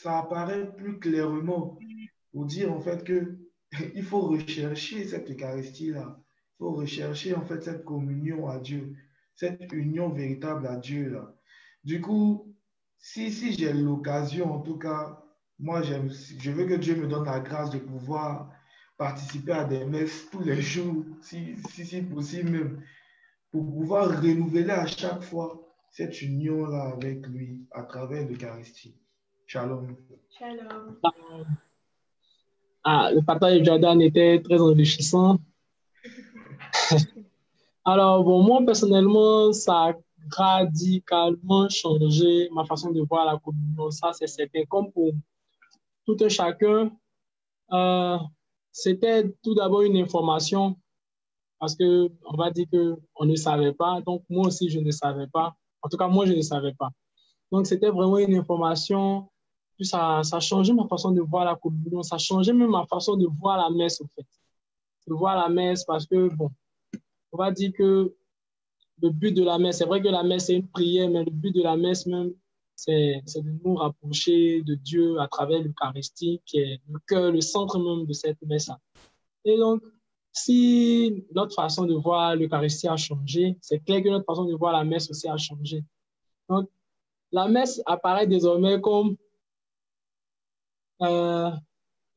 apparaît plus clairement pour dire en fait que il faut rechercher cette Eucharistie-là. Il faut rechercher en fait cette communion à Dieu, cette union véritable à Dieu là. Du coup, si j'ai l'occasion, en tout cas, moi, je veux que Dieu me donne la grâce de pouvoir participer à des messes tous les jours, si possible même, pour pouvoir renouveler à chaque fois cette union-là avec lui à travers l'Eucharistie. Shalom. Shalom. Le partage de Jordan était très enrichissant. Alors, bon, moi, personnellement, ça a radicalement changé ma façon de voir la communion. Ça, c'est certain. Comme pour tout un chacun, c'était tout d'abord une information parce que on va dire qu'on ne savait pas. Donc, moi aussi, je ne savais pas. En tout cas, moi, je ne savais pas. Donc, c'était vraiment une information. Puis ça a changé ma façon de voir la communion. Ça a changé même ma façon de voir la messe, en fait. De voir la messe parce que, bon, on va dire que le but de la messe, c'est vrai que la messe est une prière, mais le but de la messe même, c'est de nous rapprocher de Dieu à travers l'Eucharistie, qui est le cœur, le centre même de cette messe. Et donc, si notre façon de voir l'Eucharistie a changé, c'est clair que notre façon de voir la messe aussi a changé. Donc, la messe apparaît désormais comme un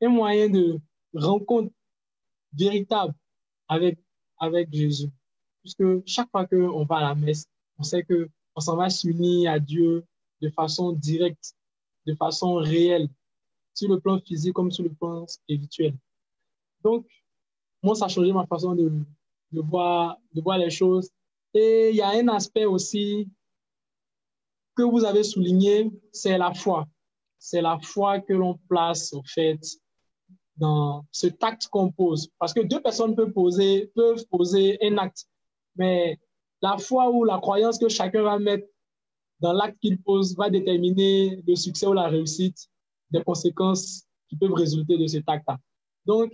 moyen de rencontre véritable avec, avec Jésus. Puisque chaque fois qu'on va à la messe, on sait qu'on s'en va s'unir à Dieu de façon directe, de façon réelle, sur le plan physique comme sur le plan spirituel. Donc, moi, ça a changé ma façon de voir les choses. Et il y a un aspect aussi que vous avez souligné, c'est la foi. C'est la foi que l'on place, au fait, dans cet acte qu'on pose. Parce que deux personnes peuvent poser un acte, mais la foi ou la croyance que chacun va mettre dans l'acte qu'il pose va déterminer le succès ou la réussite des conséquences qui peuvent résulter de cet acte-là. Donc,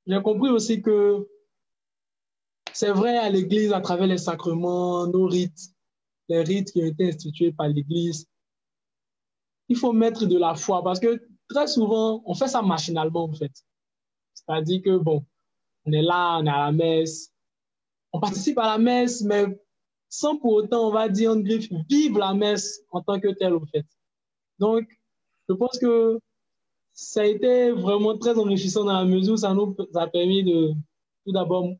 j'ai compris aussi que c'est vrai à l'Église, à travers les sacrements, nos rites, les rites qui ont été institués par l'Église, il faut mettre de la foi parce que très souvent, on fait ça machinalement en fait. C'est-à-dire que, bon, on est là, on est à la messe, on participe à la messe, mais sans pour autant, on va dire, en griffe, vivre la messe en tant que telle en fait. Donc, je pense que ça a été vraiment très enrichissant dans la mesure où ça nous a permis de, tout d'abord,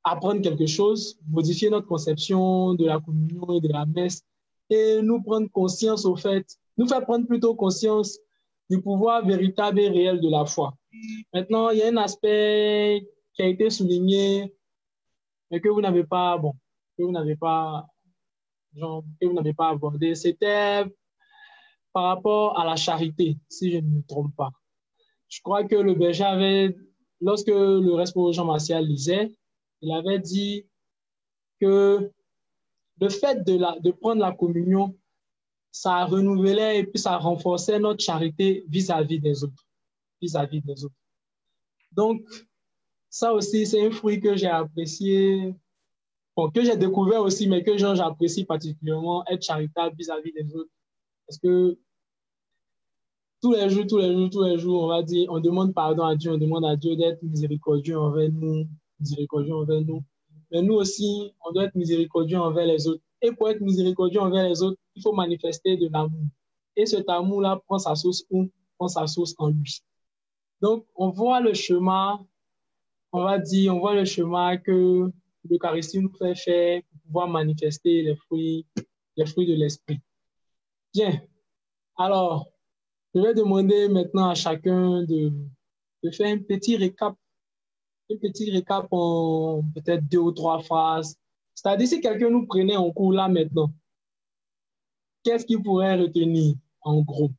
apprendre quelque chose, modifier notre conception de la communion et de la messe et nous prendre conscience au fait, nous faire prendre plutôt conscience du pouvoir véritable et réel de la foi. Maintenant, il y a un aspect qui a été souligné, mais que vous n'avez pas, bon, que vous n'avez pas abordé. C'était par rapport à la charité, si je ne me trompe pas. Je crois que le berger avait, lorsque le responsable Jean-Martial lisait, il avait dit que le fait de prendre la communion, ça renouvelait et puis ça renforçait notre charité vis-à-vis des autres. Vis-à-vis des autres. Donc, ça aussi, c'est un fruit que j'ai apprécié, bon, que j'ai découvert aussi, mais que j'apprécie particulièrement, être charitable vis-à-vis des autres. Parce que tous les jours, on va dire, on demande pardon à Dieu, on demande à Dieu d'être miséricordieux envers nous, Mais nous aussi, on doit être miséricordieux envers les autres. Et pour être miséricordieux envers les autres, il faut manifester de l'amour. Et cet amour-là prend sa source où? Prend sa source en lui. Donc, on voit le chemin, on voit le chemin que l'Eucharistie nous fait faire pour pouvoir manifester les fruits de l'esprit. Bien. Alors, je vais demander maintenant à chacun de faire un petit récap en peut-être 2 ou 3 phrases. C'est-à-dire, si quelqu'un nous prenait en cours là maintenant, qu'est-ce qu'il pourrait retenir en gros?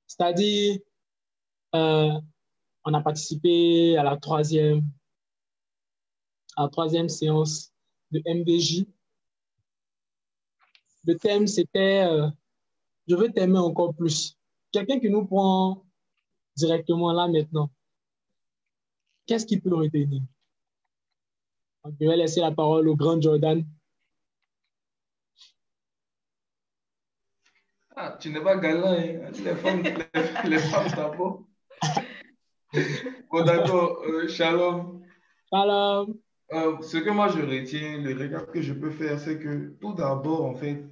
C'est-à-dire, on a participé à la troisième séance de MDJ. Le thème, c'était je veux t'aimer encore plus. Quelqu'un qui nous prend directement là maintenant, qu'est-ce qu'il peut retenir? Donc, je vais laisser la parole au grand Jordan. Ah, tu n'es pas galant, hein? Les femmes d'abord. Bon, d'accord, shalom. Shalom. Ce que moi je retiens, le récap que je peux faire, c'est que tout d'abord, en fait,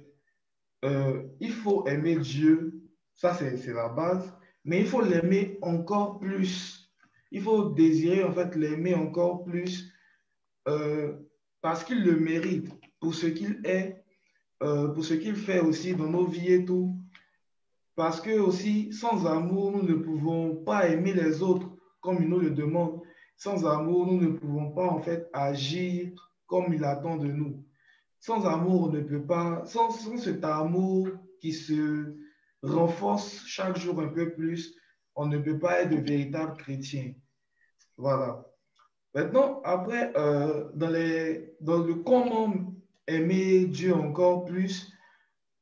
il faut aimer Dieu, ça c'est la base, mais il faut l'aimer encore plus. Il faut désirer, en fait, l'aimer encore plus parce qu'il le mérite pour ce qu'il est, pour ce qu'il fait aussi dans nos vies et tout. Parce que aussi, sans amour, nous ne pouvons pas aimer les autres comme il nous le demande. Sans amour, nous ne pouvons pas en fait agir comme il attend de nous. Sans amour, on ne peut pas, sans cet amour qui se renforce chaque jour un peu plus, on ne peut pas être de véritables chrétiens. Voilà. Maintenant, après, dans le comment aimer Dieu encore plus,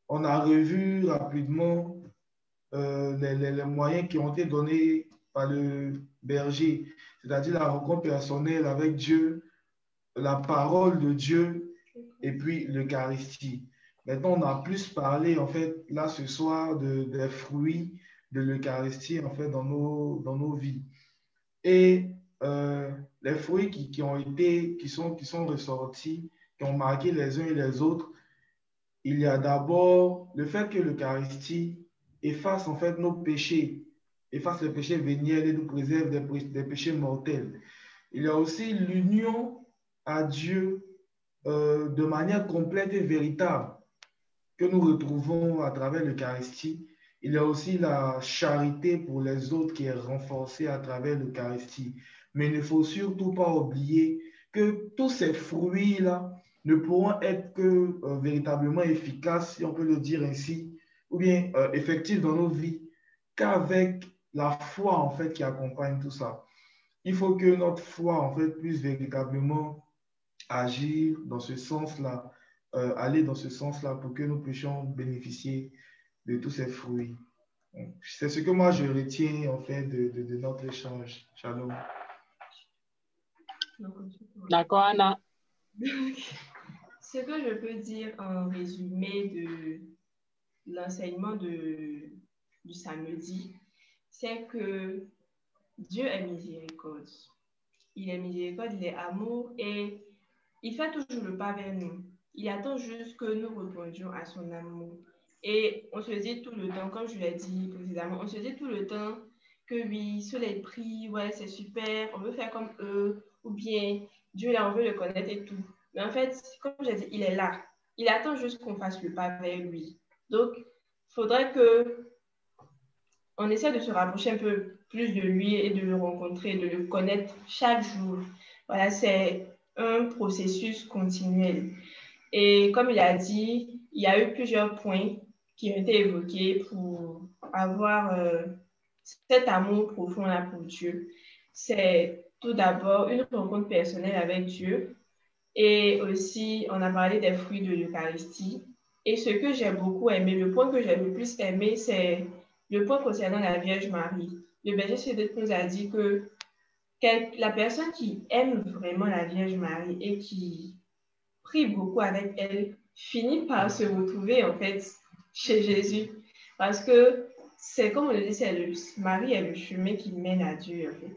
on a revu rapidement les moyens qui ont été donnés par le berger, c'est-à-dire la rencontre personnelle avec Dieu, la parole de Dieu et puis l'Eucharistie. Maintenant, on a plus parlé, en fait, là, ce soir, des fruits de l'Eucharistie, en fait, dans nos vies. Et les fruits qui sont ressortis, qui ont marqué les uns et les autres, il y a d'abord le fait que l'Eucharistie efface, en fait, nos péchés, efface les péchés véniels et nous préserve des péchés mortels. Il y a aussi l'union à Dieu de manière complète et véritable que nous retrouvons à travers l'Eucharistie. Il y a aussi la charité pour les autres qui est renforcée à travers l'Eucharistie. Mais il ne faut surtout pas oublier que tous ces fruits-là ne pourront être que véritablement efficaces, si on peut le dire ainsi, ou bien effectifs dans nos vies, qu'avec la foi en fait qui accompagne tout ça. Il faut que notre foi en fait puisse véritablement agir dans ce sens-là, aller dans ce sens-là pour que nous puissions bénéficier de tous ces fruits. C'est ce que moi je retiens en fait de notre échange. Shalom. D'accord, Anna. Ce que je peux dire en résumé de l'enseignement du samedi, c'est que Dieu est miséricorde. Il est miséricorde, il est amour et il fait toujours le pas vers nous. Il attend juste que nous répondions à son amour. Et on se dit tout le temps, comme je l'ai dit précédemment, on se dit tout le temps que oui, ceux les prient, ouais, c'est super, on veut faire comme eux, ou bien Dieu là, on veut le connaître et tout. Mais en fait, comme j'ai dit, il est là. Il attend juste qu'on fasse le pas vers lui. Donc, il faudrait que on essaie de se rapprocher un peu plus de lui et de le rencontrer, de le connaître chaque jour. Voilà, c'est un processus continuel. Et comme il a dit, il y a eu plusieurs points qui ont été évoqués pour avoir cet amour profond là pour Dieu. C'est tout d'abord une rencontre personnelle avec Dieu. Et aussi, on a parlé des fruits de l'Eucharistie. Et ce que j'ai beaucoup aimé, le point que j'ai le plus aimé, c'est le point concernant la Vierge Marie. Le berger Cédric nous a dit que la personne qui aime vraiment la Vierge Marie et qui prie beaucoup avec elle finit par se retrouver en fait chez Jésus. Parce que c'est comme on le dit, Marie est le chemin qui mène à Dieu en fait.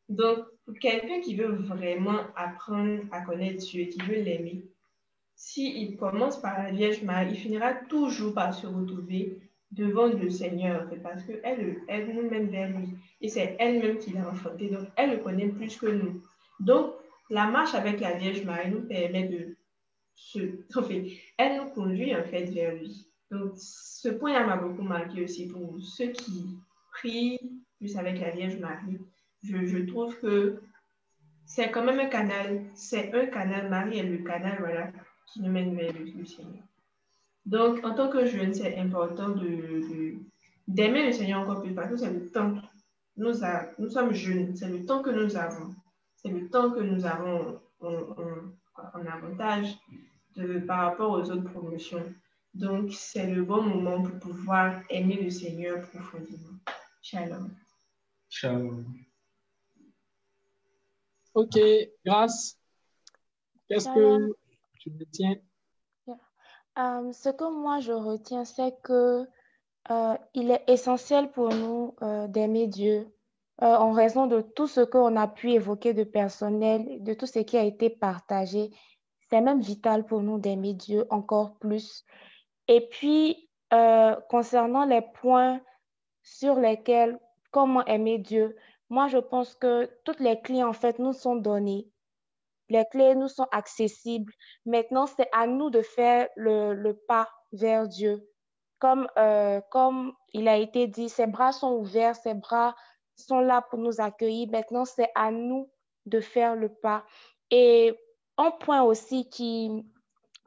Donc, pour quelqu'un qui veut vraiment apprendre à connaître Dieu et qui veut l'aimer, s'il commence par la Vierge Marie, il finira toujours par se retrouver devant le Seigneur, en fait, parce qu'elle nous mène vers lui. Et c'est elle-même qui l'a enfanté, donc elle le connaît plus que nous. Donc, la marche avec la Vierge Marie nous permet elle nous conduit en fait vers lui. Donc, ce point-là m'a beaucoup marqué aussi pour ceux qui prient plus avec la Vierge Marie. Je trouve que c'est quand même un canal, Marie est le canal, voilà, qui nous mène vers le Seigneur. Donc, en tant que jeune, c'est important d'aimer le Seigneur encore plus parce que c'est le temps. Nous sommes jeunes, c'est le temps que nous avons. C'est le temps que nous avons en avantage par rapport aux autres promotions. Donc, c'est le bon moment pour pouvoir aimer le Seigneur profondément. Shalom. Shalom. Ok, grâce. Qu'est-ce que tu retiens? Ce que moi je retiens, c'est que il est essentiel pour nous d'aimer Dieu en raison de tout ce qu'on a pu évoquer de personnel, de tout ce qui a été partagé. C'est même vital pour nous d'aimer Dieu encore plus. Et puis, concernant les points sur lesquels, comment aimer Dieu, moi je pense que toutes les clés en fait nous sont données. Les clés nous sont accessibles. Maintenant, c'est à nous de faire le pas vers Dieu. Comme il a été dit, ses bras sont ouverts, ses bras sont là pour nous accueillir. Maintenant, c'est à nous de faire le pas. Et un point aussi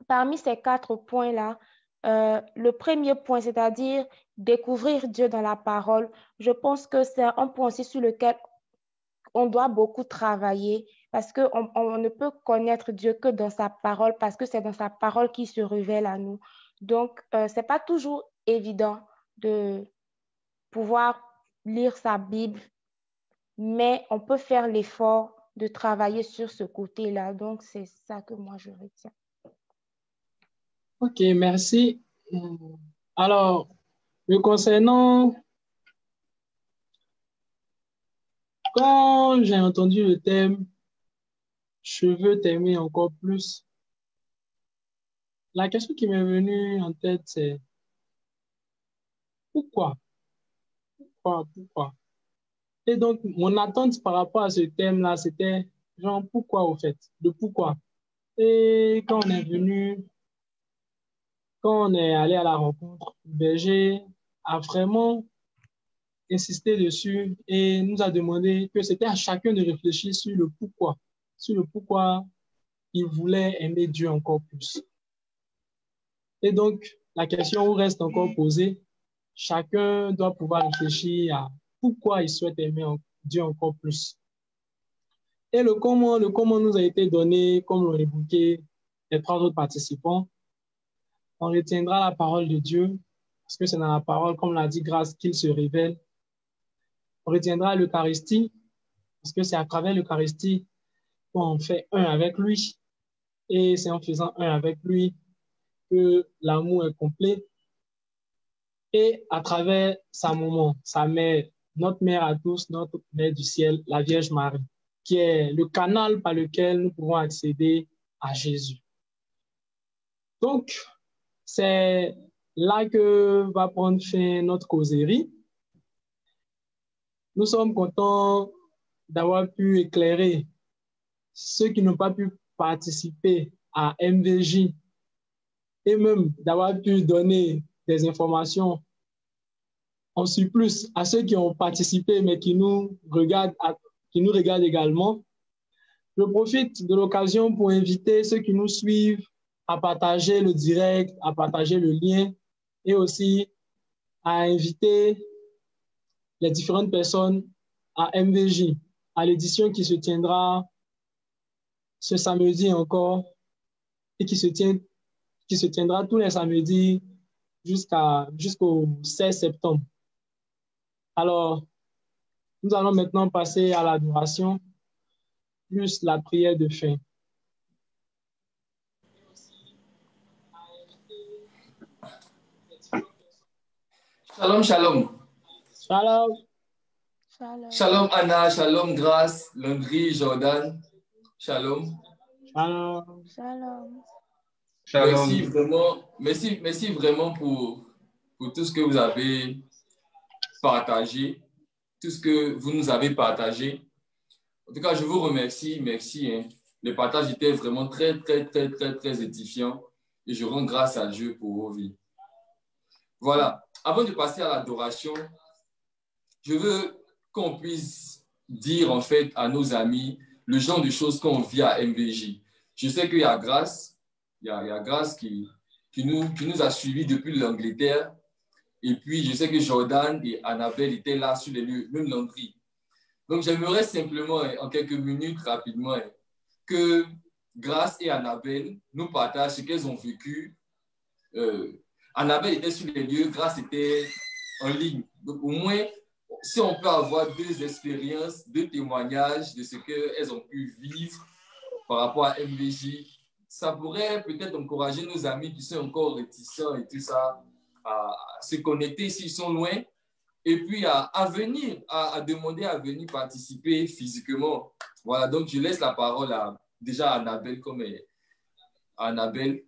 parmi ces 4 points-là, le premier point, c'est-à-dire découvrir Dieu dans la parole, je pense que c'est un point aussi sur lequel on doit beaucoup travailler parce qu'on ne peut connaître Dieu que dans sa parole parce que c'est dans sa parole qu'il se révèle à nous. Donc, ce n'est pas toujours évident de pouvoir lire sa Bible mais on peut faire l'effort de travailler sur ce côté-là. Donc, c'est ça que moi, je retiens. Ok, merci. Alors, me concernant, quand j'ai entendu le thème « Je veux t'aimer encore plus », la question qui m'est venue en tête, c'est pourquoi? Pourquoi? Et donc, mon attente par rapport à ce thème-là, c'était genre pourquoi au fait? Le pourquoi. Et quand on est allé à la rencontre, le berger a vraiment insisté dessus et nous a demandé que c'était à chacun de réfléchir sur le pourquoi il voulait aimer Dieu encore plus. Et donc, la question reste encore posée. Chacun doit pouvoir réfléchir à pourquoi il souhaite aimer Dieu encore plus. Et le comment nous a été donné, comme l'ont évoqué les trois autres participants. On retiendra la parole de Dieu, parce que c'est dans la parole, comme l'a dit Grâce, qu'il se révèle. On retiendra l'Eucharistie, parce que c'est à travers l'Eucharistie qu'on fait un avec lui. Et c'est en faisant un avec lui que l'amour est complet. Et à travers sa maman, sa mère, notre mère à tous, notre mère du ciel, la Vierge Marie, qui est le canal par lequel nous pouvons accéder à Jésus. Donc, c'est là que va prendre fin notre causerie. Nous sommes contents d'avoir pu éclairer ceux qui n'ont pas pu participer à MVJ et même d'avoir pu donner des informations en surplus à ceux qui ont participé mais qui nous regardent également. Je profite de l'occasion pour inviter ceux qui nous suivent à partager le direct, à partager le lien et aussi à inviter les différentes personnes à MVJ, à l'édition qui se tiendra ce samedi encore et qui se tiendra tous les samedis jusqu'au 16 septembre. Alors, nous allons maintenant passer à l'adoration plus la prière de fin. Shalom, shalom. Shalom. Shalom. Shalom Anna, shalom Grâce, Landry, Jordan. Shalom. Shalom. Shalom. Shalom. Merci vraiment pour tout ce que vous avez partagé, tout ce que vous nous avez partagé. En tout cas, je vous remercie, merci. Le partage était vraiment très édifiant et je rends grâce à Dieu pour vos vies. Voilà, avant de passer à l'adoration, je veux qu'on puisse dire en fait à nos amis le genre de choses qu'on vit à MVJ. Je sais qu'il y a Grâce, il y a Grâce qui nous a suivis depuis l'Angleterre. Et puis, je sais que Jordan et Annabelle étaient là sur les lieux, même Landry. Donc, j'aimerais simplement, en quelques minutes, rapidement, que Grâce et Annabelle nous partagent ce qu'elles ont vécu. Annabelle était sur les lieux, Grâce était en ligne. Donc, au moins, si on peut avoir deux expériences, deux témoignages de ce qu'elles ont pu vivre par rapport à MVJ, ça pourrait peut-être encourager nos amis qui sont encore réticents et tout ça à se connecter s'ils sont loin et puis à venir, à demander à venir participer physiquement. Voilà, donc je laisse la parole déjà à Annabelle comme Annabelle.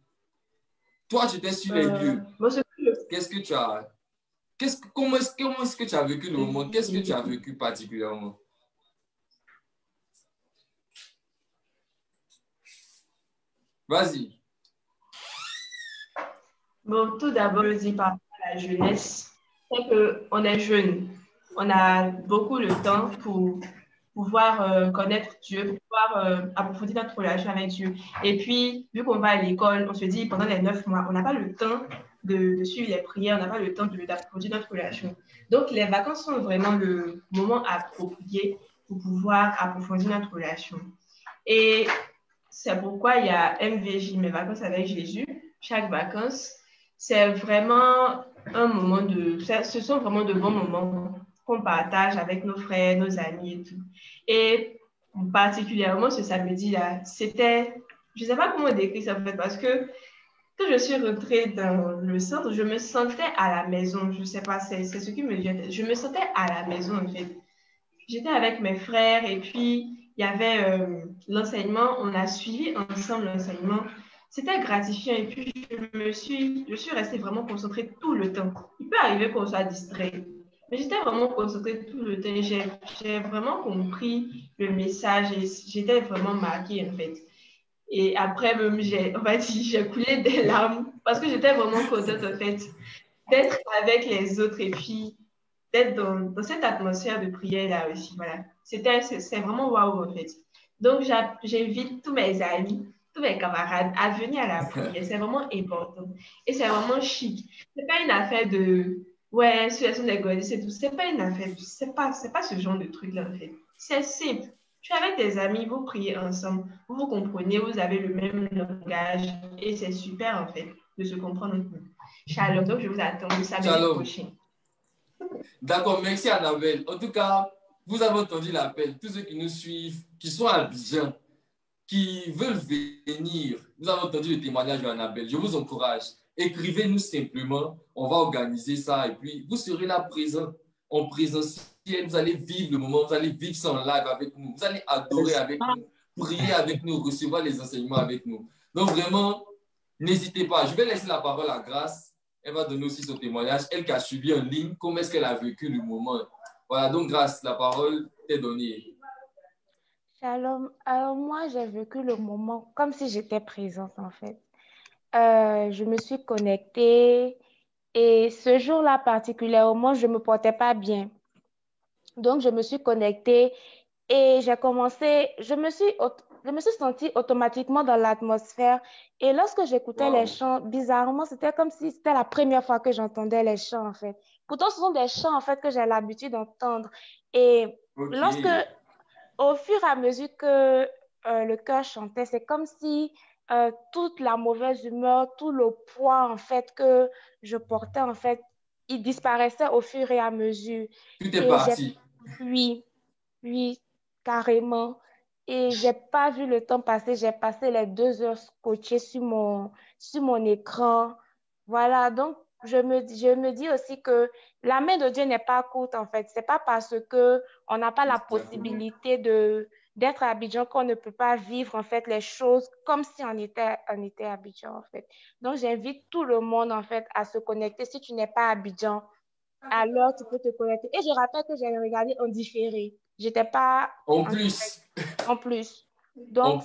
Toi, tu étais sur les lieux. Qu'est-ce que tu as... Comment est-ce que tu as vécu le moment? Qu'est-ce que tu as vécu particulièrement? Vas-y. Bon, tout d'abord, je dis par rapport à la jeunesse, c'est qu'on est jeune. On a beaucoup de temps pour pouvoir connaître Dieu, pour pouvoir approfondir notre relation avec Dieu. Et puis, vu qu'on va à l'école, on se dit pendant les 9 mois, on n'a pas le temps de suivre les prières, on n'a pas le temps d'approfondir notre relation. Donc, les vacances sont vraiment le moment approprié pour pouvoir approfondir notre relation. Et c'est pourquoi il y a MVJ, mes vacances avec Jésus. Chaque vacances, c'est vraiment un moment ce sont vraiment de bons moments qu'on partage avec nos frères, nos amis et tout. Et particulièrement ce samedi-là, c'était, je ne sais pas comment décrire ça en fait, parce que quand je suis rentrée dans le centre, je me sentais à la maison. Je ne sais pas, c'est ce qui me vient. Je me sentais à la maison en fait. J'étais avec mes frères et puis il y avait l'enseignement. On a suivi ensemble l'enseignement. C'était gratifiant et puis je suis restée vraiment concentrée tout le temps. Il peut arriver qu'on soit distrait, mais j'étais vraiment concentrée tout le temps. J'ai vraiment compris le message et j'étais vraiment marquée en fait. Et après, même, j'ai coulé des larmes parce que j'étais vraiment contente en fait d'être avec les autres et puis d'être dans cette atmosphère de prière là aussi. Voilà. C'est vraiment waouh en fait. Donc, j'invite tous mes amis, tous mes camarades à venir à la prière. C'est vraiment important. Et c'est vraiment chic. C'est pas une affaire de, ouais, situation d'égoïsme, c'est tout. C'est pas une affaire, c'est pas ce genre de truc là en fait. C'est simple. Tu es avec tes amis, vous priez ensemble, vous vous comprenez, vous avez le même langage et c'est super en fait de se comprendre. Shalom, donc je vous attends le samedi prochain. D'accord, merci Annabelle. En tout cas, vous avez entendu l'appel. Tous ceux qui nous suivent, qui sont à Abidjan, qui veulent venir, vous avez entendu le témoignage d'Annabelle. Je vous encourage. Écrivez-nous simplement. On va organiser ça et puis vous serez là présent, en présentiel. Vous allez vivre le moment, vous allez vivre ça en live avec nous. Vous allez adorer avec nous, prier avec nous, recevoir les enseignements avec nous. Donc vraiment, n'hésitez pas. Je vais laisser la parole à Grâce. Elle va donner aussi son témoignage. Elle qui a suivi en ligne, comment est-ce qu'elle a vécu le moment. Voilà, donc Grâce, la parole t'est donnée. Shalom. Alors moi, j'ai vécu le moment comme si j'étais présente en fait. Je me suis connectée et ce jour-là particulièrement, je ne me portais pas bien. Donc, je me suis connectée et je me suis sentie automatiquement dans l'atmosphère. Et lorsque j'écoutais les chants, bizarrement, c'était comme si c'était la première fois que j'entendais les chants, en fait. Pourtant, ce sont des chants, en fait, que j'ai l'habitude d'entendre. Et au fur et à mesure que le cœur chantait, c'est comme si toute la mauvaise humeur, tout le poids, en fait, que je portais, en fait, il disparaissait au fur et à mesure. Tout est parti. Oui, carrément. Et j'ai pas vu le temps passer. J'ai passé les 2 heures scotchées sur mon écran. Voilà, donc je me dis aussi que la main de Dieu n'est pas courte en fait. C'est pas parce que on n'a pas la possibilité d'être à Abidjan qu'on ne peut pas vivre en fait les choses comme si on était à Abidjan en fait. Donc j'invite tout le monde en fait à se connecter. Si tu n'es pas à Abidjan, alors tu peux te connecter. Et je rappelle que j'avais regardé en différé. J'étais pas en plus. En plus. Donc,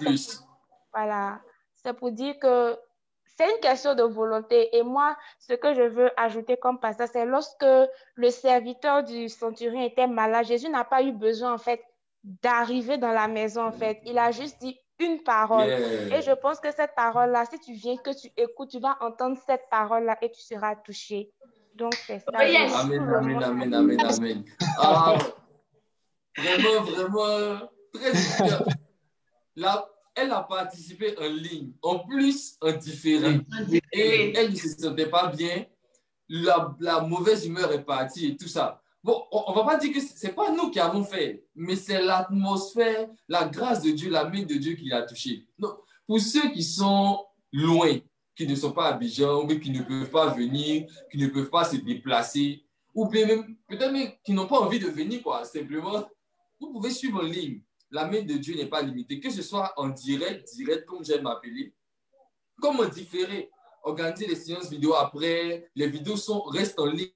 voilà. C'est pour dire que c'est une question de volonté. Et moi, ce que je veux ajouter comme passage, c'est lorsque le serviteur du centurion était malade, Jésus n'a pas eu besoin, en fait, d'arriver dans la maison, en fait. Il a juste dit une parole. Et je pense que cette parole-là, si tu viens, que tu écoutes, tu vas entendre cette parole-là et tu seras touché. Donc, c'est ça. Amen. Ah, vraiment, très bien. Là, elle a participé en ligne, en plus en différé. Et elle ne se sentait pas bien. La mauvaise humeur est partie et tout ça. Bon, on ne va pas dire que ce n'est pas nous qui avons fait, mais c'est l'atmosphère, la grâce de Dieu, la main de Dieu qui l'a touché. Donc, pour ceux qui sont loin, qui ne sont pas à Abidjan, ou qui ne peuvent pas venir, qui ne peuvent pas se déplacer, ou bien même, peut-être même qui n'ont pas envie de venir, quoi, simplement, vous pouvez suivre en ligne. La main de Dieu n'est pas limitée, que ce soit en direct, comme j'aime m'appeler, comme en différé. Organiser les séances vidéo après, les vidéos restent en ligne.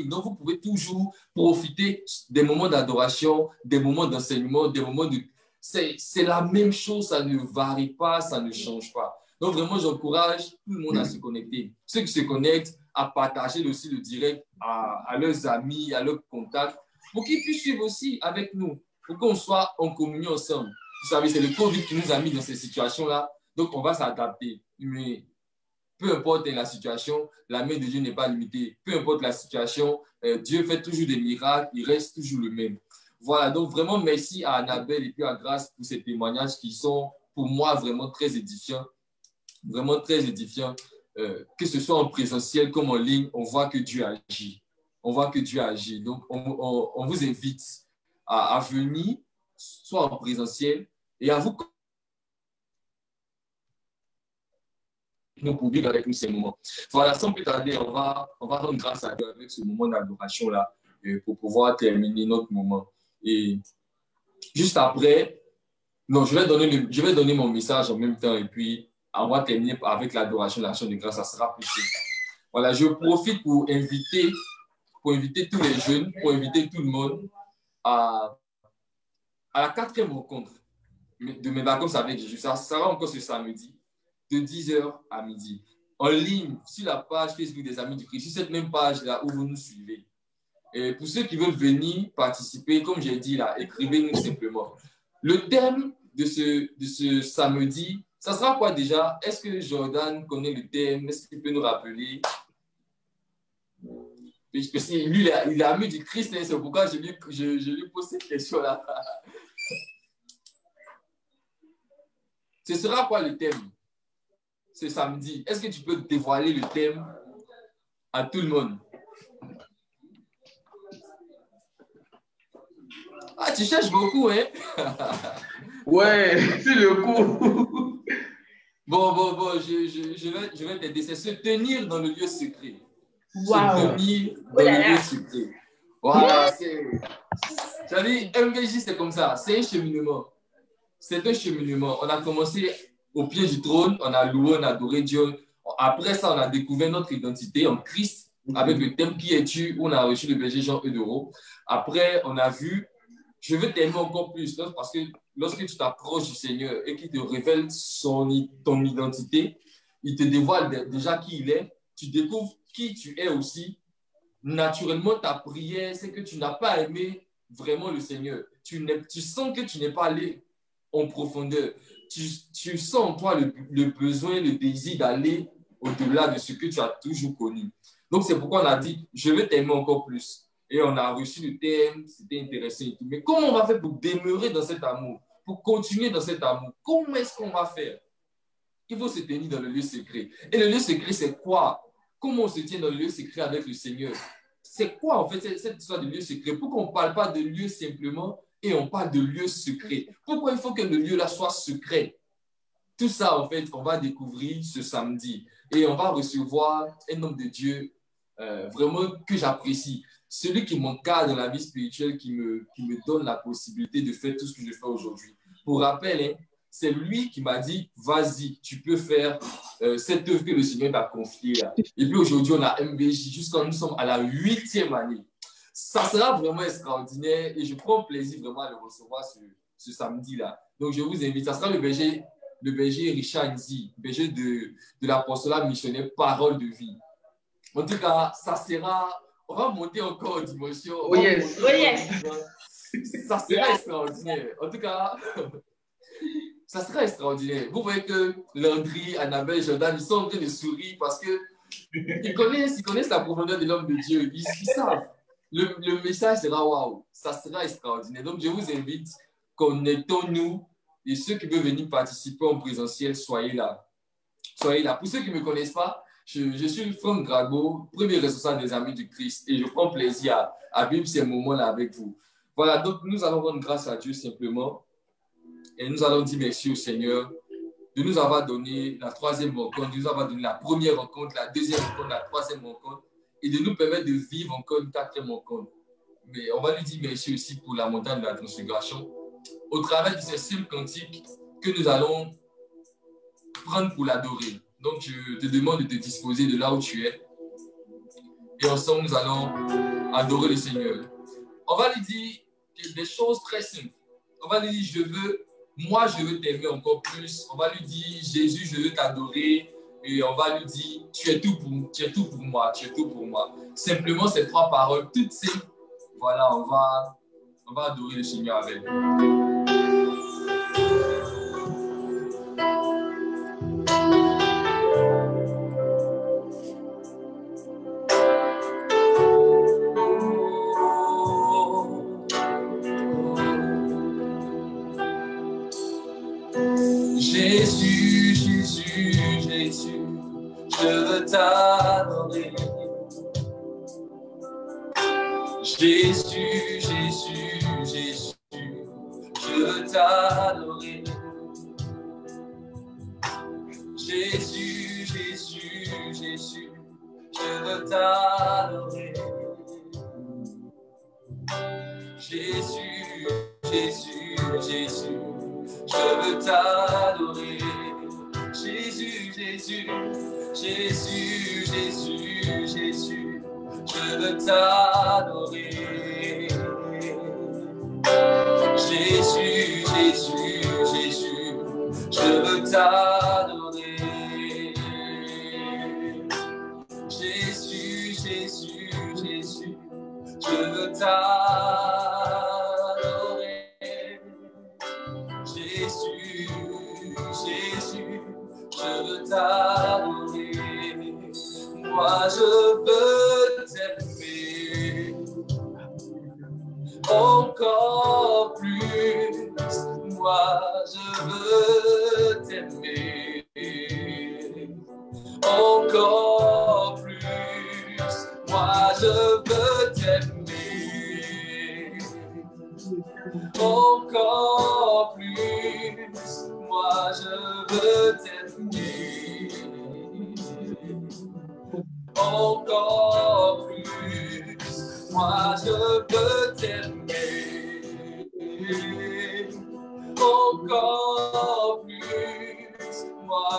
Donc, vous pouvez toujours profiter des moments d'adoration, des moments d'enseignement, des moments de... C'est la même chose, ça ne varie pas, ça ne change pas. Donc, vraiment, j'encourage tout le monde à se connecter. Ceux qui se connectent, à partager aussi le direct à leurs amis, à leurs contacts, pour qu'ils puissent suivre aussi avec nous, pour qu'on soit en communion ensemble. Vous savez, c'est le Covid qui nous a mis dans ces situations-là, donc on va s'adapter. Mais peu importe la situation, la main de Dieu n'est pas limitée. Peu importe la situation, Dieu fait toujours des miracles, il reste toujours le même. Voilà, donc vraiment merci à Annabelle et puis à Grâce pour ces témoignages qui sont pour moi vraiment très édifiants. Vraiment très édifiants. Que ce soit en présentiel comme en ligne, on voit que Dieu agit. on voit que Dieu agit. Donc, on vous invite à venir, soit en présentiel, et à vous pour vivre avec nous ces moments. Voilà, sans plus tarder, on va rendre grâce à Dieu avec ce moment d'adoration-là pour pouvoir terminer notre moment. Et juste après, non, je vais donner mon message en même temps et puis on va terminer avec l'adoration, l'action de grâce, ça sera plus simple. Voilà, je profite pour inviter tous les jeunes, pour inviter tout le monde à la 4e rencontre de mes vacances avec Jésus. Ça sera encore ce samedi, de 10h à midi, en ligne, sur la page Facebook des Amis du Christ, sur cette même page-là où vous nous suivez. Et pour ceux qui veulent venir participer, comme j'ai dit là, écrivez-nous simplement. Le thème de ce samedi, ça sera quoi déjà? Est-ce que Jordan connaît le thème? Est-ce qu'il peut nous rappeler? Parce que lui, il est ami du Christ, c'est pourquoi je lui pose cette question-là. Ce sera quoi le thème? Ce samedi. Est-ce que tu peux dévoiler le thème à tout le monde? Ah, tu cherches beaucoup, hein? Ouais, c'est le coup. Bon, je vais t'aider. C'est se tenir dans le lieu secret. Wow. Se tenir dans le lieu secret. Voilà, c'est... J'avais MVJ, c'est comme ça. C'est un cheminement. C'est un cheminement. On a commencé au pied du trône, on a loué, on a adoré Dieu. Après ça, on a découvert notre identité en Christ avec le thème Qui es-tu, où on a reçu le berger Jean Eudoro. Après, on a vu, je veux t'aimer encore plus, parce que lorsque tu t'approches du Seigneur et qu'il te révèle ton identité, il te dévoile déjà qui il est, tu découvres qui tu es aussi. Naturellement, ta prière, c'est que tu n'as pas aimé vraiment le Seigneur. Tu sens que tu n'es pas allé en profondeur. Tu sens en toi le besoin, le désir d'aller au-delà de ce que tu as toujours connu. Donc, c'est pourquoi on a dit, je veux t'aimer encore plus. Et on a reçu le thème, c'était intéressant et tout. Mais comment on va faire pour demeurer dans cet amour, pour continuer dans cet amour? Comment est-ce qu'on va faire? Il faut se tenir dans le lieu secret. Et le lieu secret, c'est quoi? Comment on se tient dans le lieu secret avec le Seigneur? C'est quoi, en fait, cette histoire de lieu secret? Pourquoi on ne parle pas de lieu simplement et on parle de lieu secret? Pourquoi il faut que le lieu-là soit secret? Tout ça, en fait, on va découvrir ce samedi. Et on va recevoir un homme de Dieu vraiment que j'apprécie. Celui qui m'encadre dans la vie spirituelle, qui me donne la possibilité de faire tout ce que je fais aujourd'hui. Pour rappel, hein, c'est lui qui m'a dit, vas-y, tu peux faire cette œuvre que le Seigneur t'a confiée là. Et puis aujourd'hui, on a MBJ, jusqu'à nous sommes à la 8e année. Ça sera vraiment extraordinaire et je prends plaisir vraiment à le recevoir ce samedi-là. Donc, je vous invite, ça sera le berger Richard Nzi, berger de l'apostolat missionnaire Parole de vie. En tout cas, ça sera, on va monter encore en dimension. Oh yes. Ça sera extraordinaire. En tout cas, ça sera extraordinaire. Vous voyez que Landry, Annabelle, Jordan, ils sont en train de sourire parce qu'ils connaissent la profondeur de l'homme de Dieu. Ils savent. Le message sera waouh. Ça sera extraordinaire. Donc, je vous invite, connectons-nous et ceux qui veulent venir participer en présentiel, soyez là. Soyez là. Pour ceux qui ne me connaissent pas, je suis Franck Gragbo, premier responsable des Amis du Christ et je prends plaisir à vivre ces moments-là avec vous. Voilà, donc nous allons rendre grâce à Dieu simplement et nous allons dire merci au Seigneur de nous avoir donné la 3e rencontre, de nous avoir donné la première rencontre, la 2e rencontre, la 3e rencontre et de nous permettre de vivre encore une 4e rencontre. Mais on va lui dire merci aussi pour la montagne de la transfiguration au travers de ces simples cantiques que nous allons prendre pour l'adorer. Donc, je te demande de te disposer de là où tu es. Et ensemble, nous allons adorer le Seigneur. On va lui dire des choses très simples. On va lui dire, moi, je veux t'aimer encore plus. On va lui dire, Jésus, je veux t'adorer. Et on va lui dire, tu es tout pour moi, tu es tout pour moi. Simplement, ces 3 paroles, toutes simples. Voilà, on va adorer le Seigneur avec. Jésus, Jésus, Jésus, je veux t'adorer. Jésus, Jésus, Jésus, je veux t'adorer. Jésus, Jésus, Jésus, je veux t'adorer. Jésus, Jésus, Jésus, je veux t'adorer. Jésus, Jésus, Jésus, Jésus, Jésus, je veux t'adorer. Jésus, Jésus, Jésus, je veux t'adorer. Jésus, Jésus, Jésus, je veux t'adorer. Jésus, Jésus, je veux t'adorer. Moi je veux t'aimer encore plus. Moi je veux t'aimer encore plus. Moi je veux t'aimer encore plus. Moi je veux t'aimer encore plus. Moi je veux t'aimer encore plus. Moi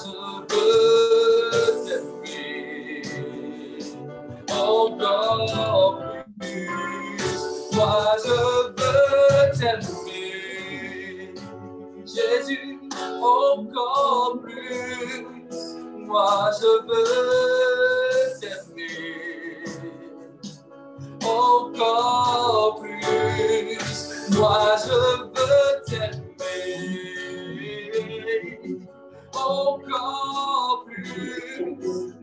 je veux t'aimer encore plus. Moi je veux t'aimer, Jésus, encore plus. Moi je veux t'aimer encore plus. Moi je veux t'aimer encore plus.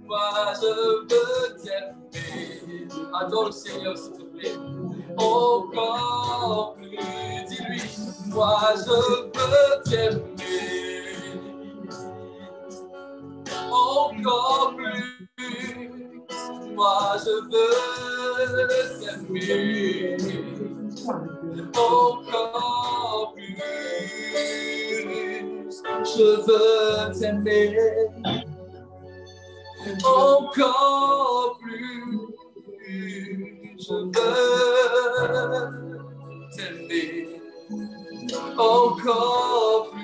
Moi je veux t'aimer. Adore le Seigneur s'il te plaît. Encore plus. Dis-lui, moi je veux t'aimer encore plus. Moi je veux t'aimer encore plus. Je veux t'aimer encore plus. Je veux t'aimer encore plus.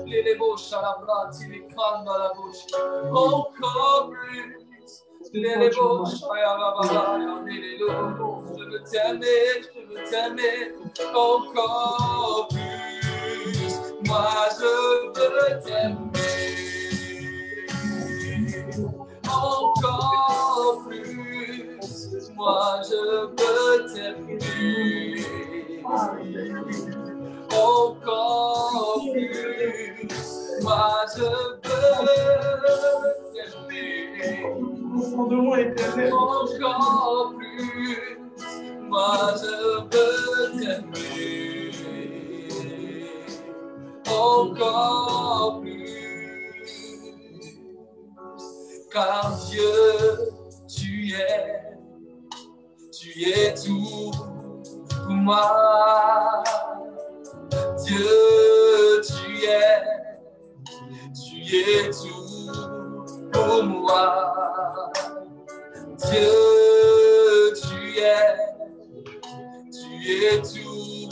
Les bouches à la plate, les crânes à la bouche, encore plus. Les bouches à la plate, je veux t'aimer encore plus. Moi je veux t'aimer encore plus. Moi je veux t'aimer encore plus. Moi je veux t'aimer encore plus. Moi je veux t'aimer encore plus. Car Dieu, tu es tout pour moi. Dieu, tu es tout pour moi. Dieu, tu es tout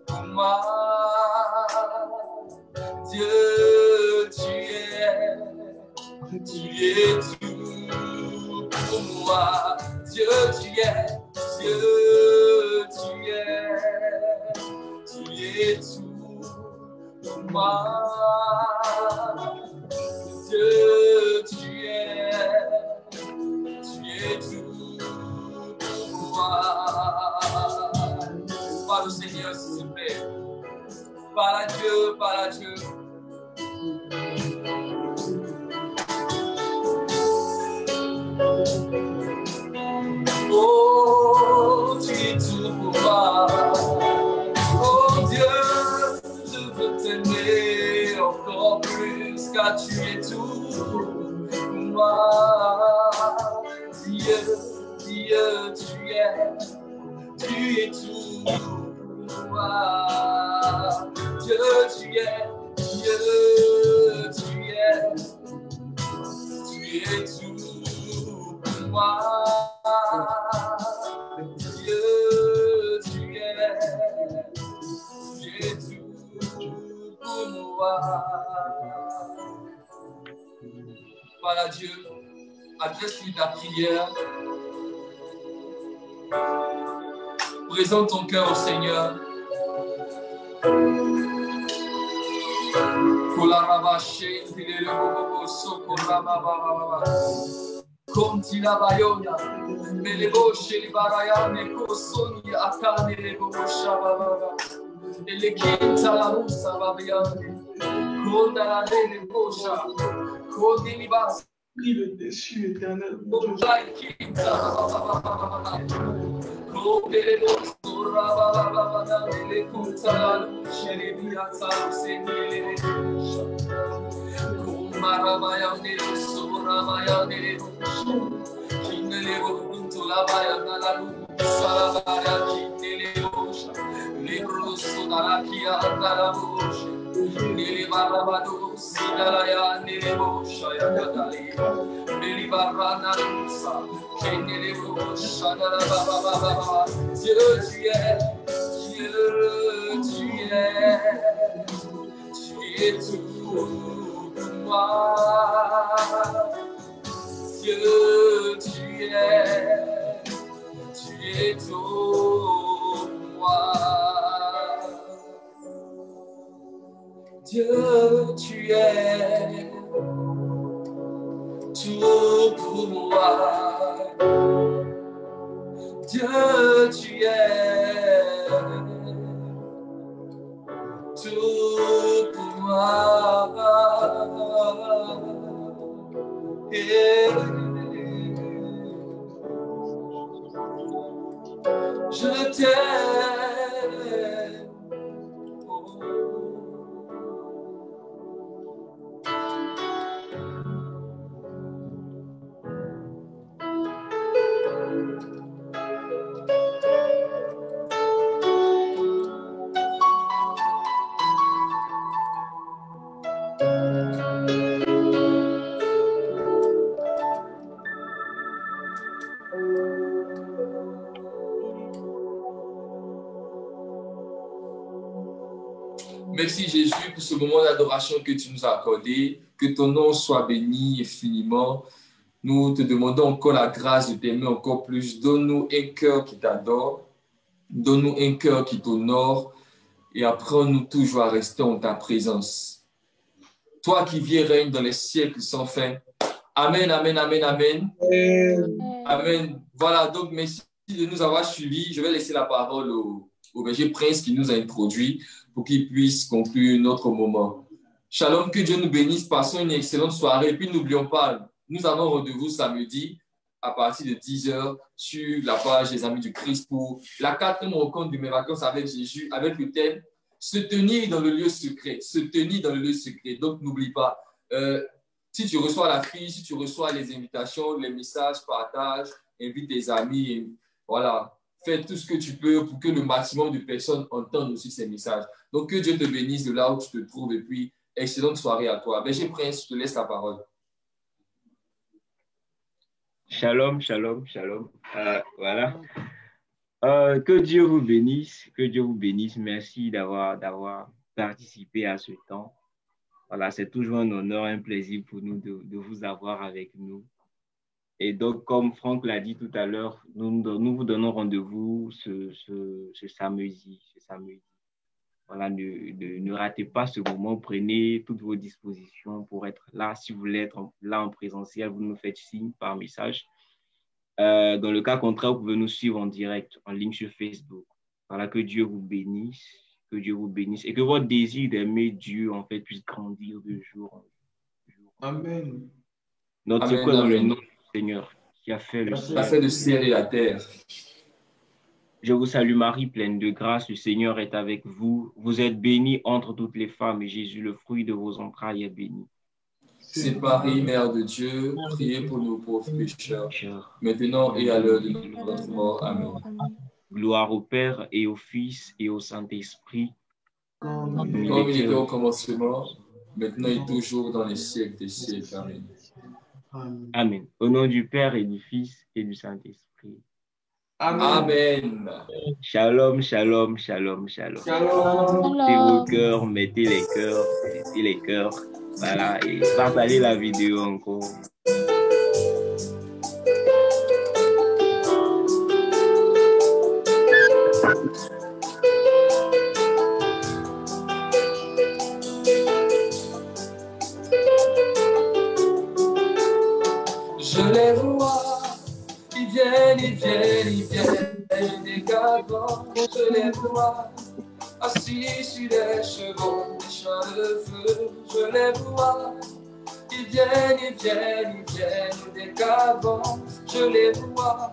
pour moi. Dieu, tu es tout pour moi. Dieu, tu es tout pour moi. Dieu, tu es tout pour moi. Parle au Seigneur, s'il te plaît. Parle à Dieu, parle à Dieu. Oh, tu es tout pour moi. Oh Dieu, je veux t'aimer encore plus, car tu es tout pour moi. Dieu, tu es tout pour moi. Dieu, tu es tout pour moi. Dieu, tu es tout pour moi. Voilà Dieu, adresse-lui ta prière. Présente ton cœur au Seigneur. Conti la bayona, me le bosce li barayane, cosoni atane le boscia baba, e le quinta la russa babiane, con la dele boscia, con di bas. Prie le déchu éternel. Nili barabado sidalaya nili bosha ya kadali nili barana rusa nili bosha da baba Dieu tu es tout pour moi. Dieu tu es tout pour moi. Dieu, tu es tout pour moi. Dieu, tu es tout pour moi. Je t'aime. Merci Jésus pour ce moment d'adoration que tu nous as accordé. Que ton nom soit béni infiniment. Nous te demandons encore la grâce de t'aimer encore plus. Donne-nous un cœur qui t'adore. Donne-nous un cœur qui t'honore. Et apprends-nous toujours à rester en ta présence. Toi qui vis et règnes dans les siècles sans fin. Amen, amen, amen, amen. Amen. Voilà, donc merci de nous avoir suivis. Je vais laisser la parole au berger Prince qui nous a introduit pour qu'il puisse conclure notre moment. Shalom, que Dieu nous bénisse. Passons une excellente soirée. Et puis n'oublions pas, nous avons rendez-vous samedi à partir de 10h sur la page des Amis du Christ pour la 4e rencontre de mes vacances avec Jésus, avec le thème « Se tenir dans le lieu secret ». Se tenir dans le lieu secret. Donc n'oublie pas, si tu reçois la fiche, si tu reçois les invitations, les messages, partage, invite tes amis, et voilà. Fais tout ce que tu peux pour que le maximum de personnes entendent aussi ces messages. Donc, que Dieu te bénisse de là où tu te trouves et puis, excellente soirée à toi. Berger Prince, je te laisse la parole. Shalom, shalom, shalom. Voilà. Que Dieu vous bénisse, que Dieu vous bénisse. Merci d'avoir participé à ce temps. Voilà, c'est toujours un honneur, un plaisir pour nous de vous avoir avec nous. Et donc, comme Franck l'a dit tout à l'heure, nous vous donnons rendez-vous ce samedi. Voilà, ne ratez pas ce moment. Prenez toutes vos dispositions pour être là. Si vous voulez être là en présentiel, vous nous faites signe par message. Dans le cas contraire, vous pouvez nous suivre en direct, en ligne sur Facebook. Voilà, que Dieu vous bénisse. Que Dieu vous bénisse. Et que votre désir d'aimer Dieu, en fait, puisse grandir de jour en jour. Amen. Notre secours dans le nom du Seigneur, qui a fait le ciel et la terre. Je vous salue Marie, pleine de grâce, le Seigneur est avec vous. Vous êtes bénie entre toutes les femmes et Jésus, le fruit de vos entrailles, est béni. c'est Marie, Mère de Dieu, priez pour nous pauvres pécheurs, maintenant et à l'heure de notre mort. Amen. Gloire au Père et au Fils et au Saint-Esprit, Comme il était au commencement, maintenant et toujours dans les siècles des siècles. Amen. Amen. Au nom du Père et du Fils et du Saint-Esprit. Amen. Shalom, shalom, shalom, shalom. Shalom. Mettez vos cœurs, mettez les cœurs, mettez les cœurs. Voilà, et partagez la vidéo encore. Je les vois, ils viennent, ils viennent, ils viennent des cavans. Je les vois, assis sur des chevaux, des champs de feu. Je les vois, ils viennent, ils viennent, ils viennent des cavans. Je les vois,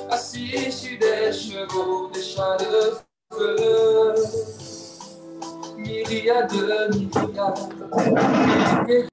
assis sur des chevaux, des champs de feu. Myriade, myriade.